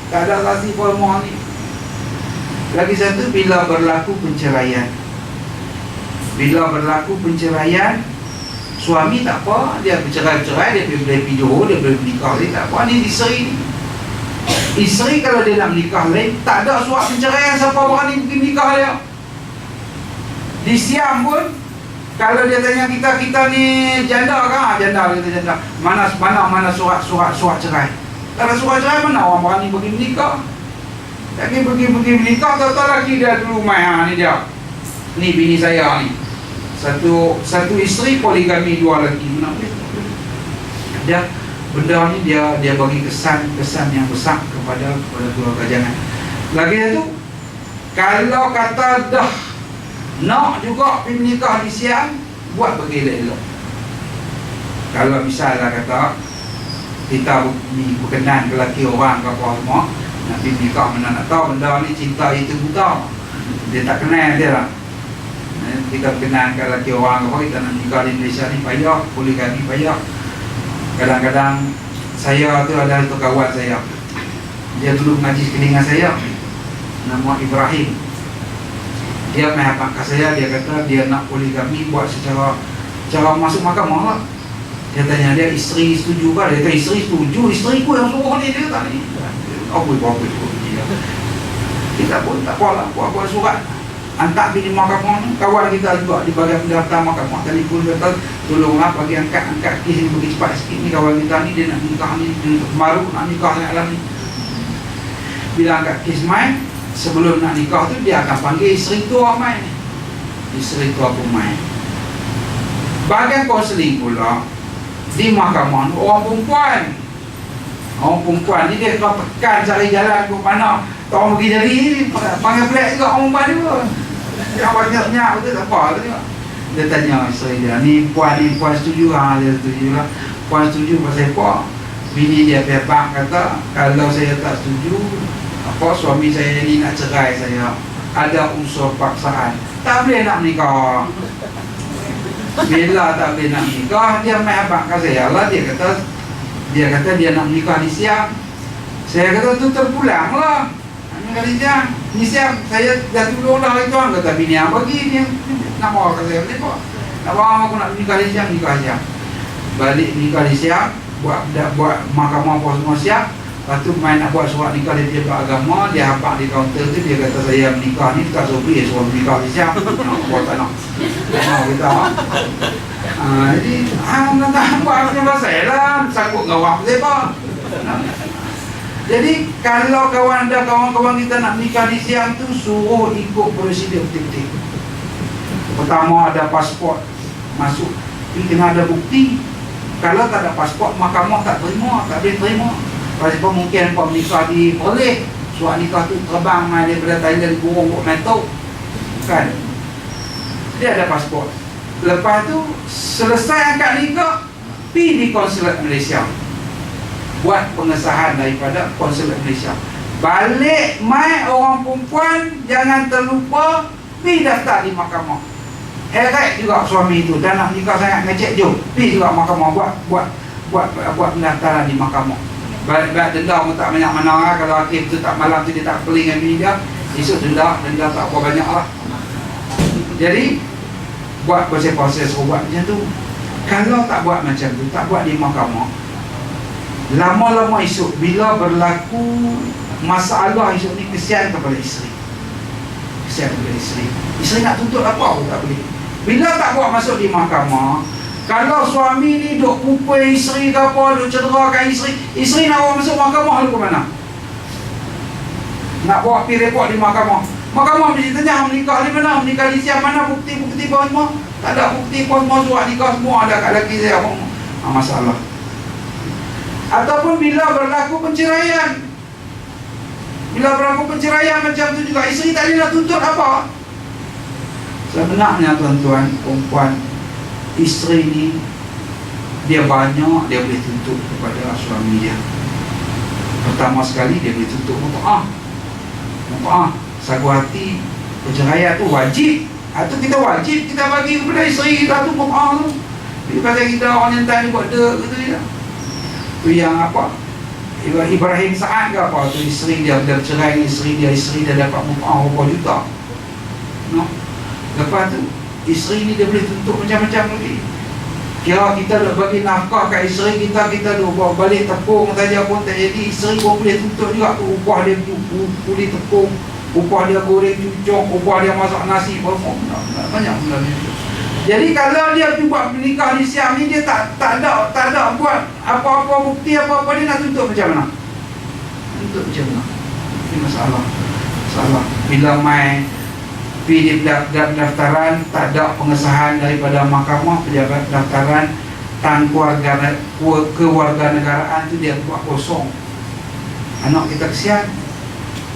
Tak ada lasi formal ni. Lagi satu, bila berlaku perceraian. Bila berlaku perceraian, suami tak apa, dia bercerai, dia boleh pergi Johor, dia boleh menikah lain, tak apa. Ni isteri ni, isteri kalau dia nak menikah lain, tak ada surat perceraian, siapa berani pergi menikah dia. Di Siam pun, kalau dia tanya kita ni janda kan? Janda, kita janda. Mana surat cerai? Tak ada surat cerai, mana orang berani pergi menikah? Tapi pergi menikah, tahu-tahu lagi dia dulu main, ni dia. Ni bini saya ni. Satu isteri, poligami, 2 lelaki. Mana boleh? Dia benda ni dia bagi kesan yang besar kepada keluarga jangan. Lagi satu, kalau kata dah nak juga pergi menikah di Siam, buat bagi elok-elok. Kalau misalnya kata kita berkenan ke lelaki orang ke apa semua, nak pergi menikah, mana nak tahu benda ni cinta itu buta, dia tak kenal dia lah. Kita berkenan ke lelaki orang ke apa, kita nak nikah di Malaysia ni payah, poligami payah. Kadang-kadang saya tu ada satu kawan saya, dia dulu mengaji sekali dengan saya, nama Ibrahim. Dia main apa kat saya, dia kata dia nak poligami buat secara masuk mahkamah lah. Dia tanya dia, isteri setuju ke? Dia kata isteri setuju, isteriku yang suruh ni. Dia kata ni apa dia. Kita pun tak apa lah, buat surat hantar pergi mahkamah ni. Kawan kita juga di bahagian pendaftar mahkamah telefon, kata tolonglah bagi angkat kes ni, bagi cepat sikit ni. Kawan kita ni dia nak nikah ni, dia baru nak nikah dengan alam ni. Bila angkat kes main, sebelum nak nikah tu dia akan panggil isteri tua main ni. Isteri tua pun main. Bahagian kaunseling pula di mahkamah orang perempuan. Orang perempuan ni dia kalau tekan cari jalan ke mana, tak orang pergi dari ni, panggil pelik juga orang perempuan ni pun. Dia banyak-banyak betul tak apa tu tengok. Dia tanya isteri dia, ni puan setuju? Dia setuju lah. Puan setuju pasal apa? Bini dia pihak kata, kalau saya tak setuju, suami saya ni nak cerai saya, ada unsur paksaan, tak boleh nak menikah. Bila tak boleh nak menikah, dia main abang kat saya lah. Dia kata dia nak menikah di siang. Saya kata tu terpulang lah, menikah di siang. Ni siang saya dah tolong lah itu. Kata bini yang bagi dia nak bawa kat saya, kenapa? Nak bawa aku nak menikah di siang, nikah siang. Balik nikah di siang, buat mahkamah apa semua siap. Lepas tu main nak buat surat nikah dia pejabat agama. Dia hampak di kaunter tu, dia kata saya menikah ni tak sobri, suruh menikah di siap. Nak buat tak nak. Kita jadi nak buat apa yang pasal lah, sangkut ngawak siapa. Jadi kalau kawan-kawan kita nak menikah di siang tu, suruh ikut prosedur betul-betul. Pertama ada pasport masuk, tapi kena ada bukti. Kalau tak ada pasport, mahkamah tak terima, tak boleh terima. Pasal mungkin apa menikah di boleh, surat nikah tu terbang daripada Thailand burung buat metok, kan? Dia ada pasport. Lepas tu selesai akad nikah, pergi di konsulat Malaysia, buat pengesahan daripada konsulat Malaysia. Balik mai orang perempuan jangan terlupa pergi daftar di mahkamah. Heret juga suami itu, dan nak nikah sangat ngecek jom, pergi juga mahkamah buat pendaftaran di mahkamah. Balik denda pun tak banyak mana lah. Kalau hakim tu tak malam tu dia tak peling dengan bini dia, esok denda tak apa banyak lah. Jadi buat proses-proses buat macam tu. Kalau tak buat macam tu, tak buat di mahkamah, lama-lama esok bila berlaku masalah esok ni, kesian kepada isteri. Kesian kepada isteri. Isteri nak tuntut apa pun tak boleh. Bila tak buat masuk di mahkamah, kalau suami ni duk pupui isteri ke apa, duk cederakan isteri nak bawa masuk mahkamah lalu ke mana? Nak bawa pergi report di mahkamah. Mahkamah mesti tanya menikah di mana, menikah di siang mana, bukti-bukti apa semua. Tak ada bukti apa semua, surat nikah semua ada kat lelaki saya. Masalah. Ataupun bila berlaku penceraian. Bila berlaku penceraian macam tu juga, isteri tak boleh nak tuntut apa. Sebenarnya tuan-tuan, perempuan, isteri ni dia banyak dia boleh tuntut kepada suami dia. Pertama sekali dia boleh tuntut mutu'ah. Sagu hati perceraian tu wajib. Atau kita wajib kita bagi kepada isteri kita tu mutu'ah tu. Jadi pasal kita orang yang tanya buat dek gitu je. Tu yang apa, Ibrahim Saad ke apa tu, isteri dia bercerai dengan isteri dia dapat mutu'ah berapa juta. No? Lepas tu isteri ni dia boleh tuntut macam-macam lagi. Kira kita nak bagi nafkah kat isteri kita dah bawa balik tepung saja pun tak jadi, isteri pun boleh tuntut juga tu. Upah dia pulih tepung, upah dia goreng cucuk, upah dia masak nasi, banyak benda ni. Jadi kalau dia buat menikah di siang ni, dia tak ada buat apa-apa bukti apa-apa, dia nak tuntut macam mana? Tuntut macam mana? Ini masalah. Bila mai pergi pendaftaran, tak ada pengesahan daripada mahkamah, pejabat pendaftaran kewarganegaraan tu dia buat kosong. Anak kita kesian.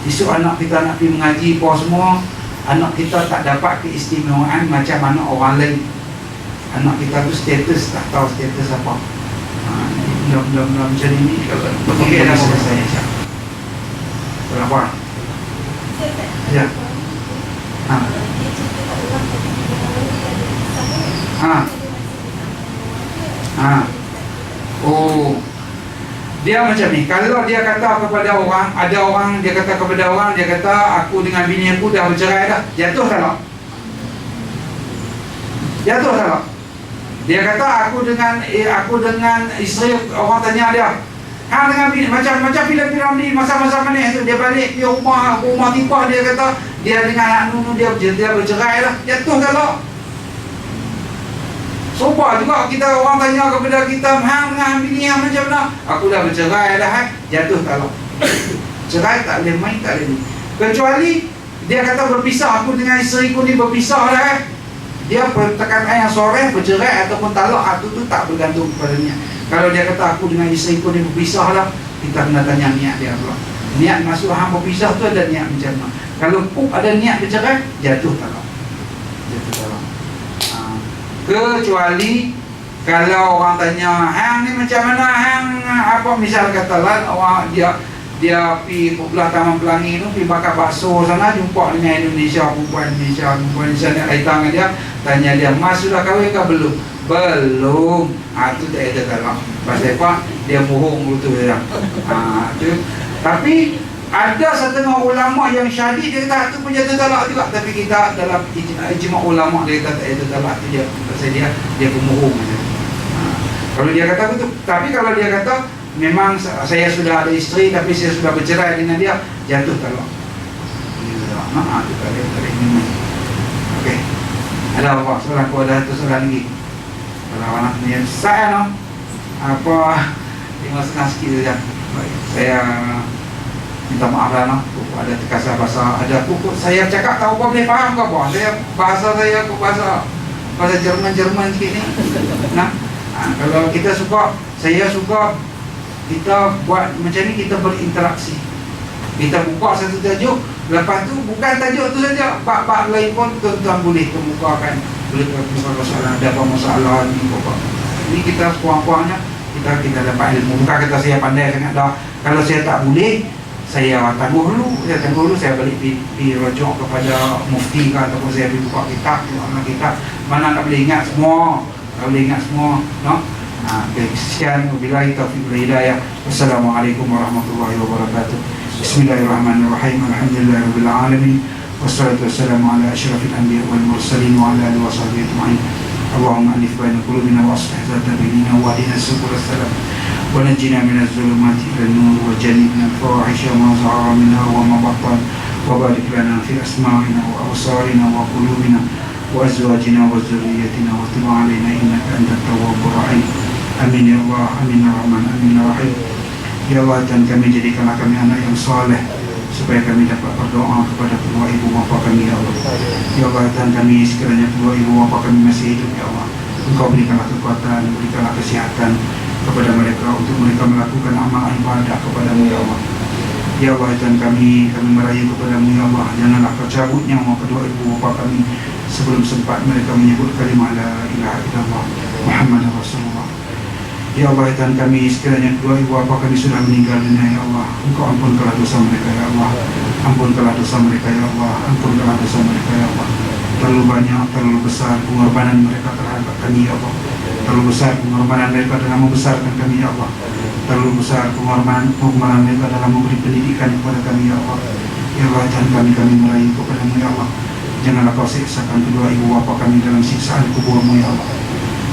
Esok anak kita nak pergi mengaji apa semua, anak kita tak dapat keistimewaan macam anak orang lain. Anak kita tu status tak tahu status apa. Benda-benda macam ini kalau okey dah selesai insya. Berapa? Ya. Oh, dia macam ni. Kalau dia kata kepada orang, ada orang dia kata kepada orang, dia kata aku dengan bini aku dah bercerai dah, jatuh tak? Jatuh tak? Dia kata aku dengan isteri, orang tanya dia, dengan bini macam filem-filem ni masa-masa mana tu, dia balik ke rumah tipah, dia kata dia dengan anak nunu dia bercerai dah, jatuh tak? Sopa juga kita orang tanya kepada kita, dengan bini yang macam mana? Aku dah bercerai dah, jatuh tak? Cerai tak boleh main, tak boleh. Kecuali dia kata berpisah, aku dengan isteri ku ni berpisah dah. Dia pertekanan yang sore bercerai ataupun talak, itu tu tak bergantung kepadanya. Kalau dia kata aku dengan isteri ku ni berpisah lah, kita kena tanya niat dia pula. Niat masuk hang berpisah tu ada niat macam mana. Kalau ada niat bercerai, jatuh talak. Kecuali kalau orang tanya, hang ni macam mana, hang apa, misal katalah orang dia pergi belah Taman Pelangi tu, pergi bakar bakso sana, jumpa dengan perempuan Indonesia nak kaitan dengan dia, tanya dia, mas sudah kahwin ke belum? Belum. Tu tak ada talak. Pasal apa? Dia bohong betul dia. Tu. Tapi ada setengah ulama yang syadid dia kata tu pun jatuh talak juga, tapi kita dalam ijma' ulama dia kata tak ada talak tu dia. Pasal dia pembohong saja. Kalau dia kata betul, tapi kalau dia kata memang saya sudah ada isteri tapi saya sudah bercerai dengan dia, jatuh talak. Itu tadi ini. Okey. Ada apa? Soalan aku ada satu soalan lagi. Kalau anak ni saya apa 5.5 sikit saja. Baik. Saya minta maaf lah ada terkasar bahasa, ada pokok saya cakap tahu apa boleh faham ke apa? Bahasa saya Jerman sikit ni. Kalau kita suka, saya suka kita buat macam ni, kita berinteraksi. Kita buka satu tajuk, lepas tu bukan tajuk tu saja, bab-bab lain pun tuan-tuan boleh kemukakan, boleh kemukakan masalah, ada apa masalah ni apa. Ini kita kurang-kurangnya kita dapat ilmu. Bukan kata saya pandai sangat dah. Kalau saya tak boleh, saya tangguh dulu, saya balik pergi rujuk kepada mufti ke, ataupun saya pergi buka kitab, mana nak boleh ingat semua. No? Sekian, wabillahi taufiq wal hidayah. Wassalamualaikum warahmatullahi wabarakatuh. Bismillahirrahmanirrahim. Alhamdulillahirabbil alamin. Wassalatu wassalamu ala asyrafil anbiya wal mursalin wa ala alihi washabihi ajma'in. Allahumma alif baina qulubina wa aslih dhata bainina wa hdina subul salam wa najjina minaz zulumati ilan nur wa jannibna al-fawahisha ma zahara minha wa ma batan wa barik lana fi asma'ina wa absarina wa qulubina وأزواجنا وذريتنا وتب علينا إنك أنت التواب الرحيم. Amin ya Allah, amin ya Rahman, amin ya Rahim. Ya Allah, dan kami jadikanlah kami anak yang saleh, supaya kami dapat berdoa kepada kedua ibu bapa kami ya Allah. Ya Allah, dan kami sekiranya kedua ibu bapa kami masih hidup ya Allah, Engkau berikanlah kekuatan, berikanlah kesehatan kepada mereka untuk mereka melakukan amal ibadah kepadamu ya Allah. Ya Allah, dan kami merayu kepadamu ya Allah, janganlah kau cabut nyawa kedua ibu bapa kami sebelum sempat mereka menyebut kalimah la ilaha illallah Muhammad Rasulullah. Ya Allah, dan kami sekiranya kedua ibu bapa kami sudah meninggal dunia ya Allah, Engkau ampunkanlah dosa mereka ya Allah, ampunkanlah dosa mereka ya Allah, ampunkanlah dosa mereka ya Allah. Terlalu banyak, terlalu besar pengorbanan mereka terhadap kami ya Allah, terlalu besar pengorbanan mereka dalam membesarkan kami ya Allah, terlalu besar pengorbanan mereka dalam memberi pendidikan kepada kami ya Allah. Ya Allah, dan kami merayu kepadamu ya Allah, janganlah kau siksakan kedua ibu bapa kami dalam siksaan kuburmu ya Allah.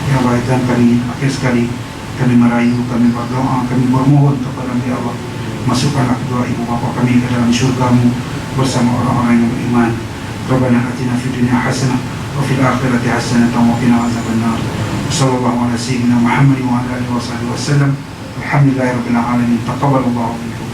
Ya Allah, dan kami akhir sekali kami merayu, kami berdoa, kami bermohon kepadamu ya Allah, masukkanlah kedua ibu bapa kami ke dalam syurgamu bersama orang-orang yang beriman. Rabbana atina fid dunya hasanah wa fil akhirati hasanah wa qina azabannar. Sallallahu ala sayyidina Muhammad wa ala alihi wasallam. Alhamdulillahirabbil alamin. Taqabbalallahu minkum.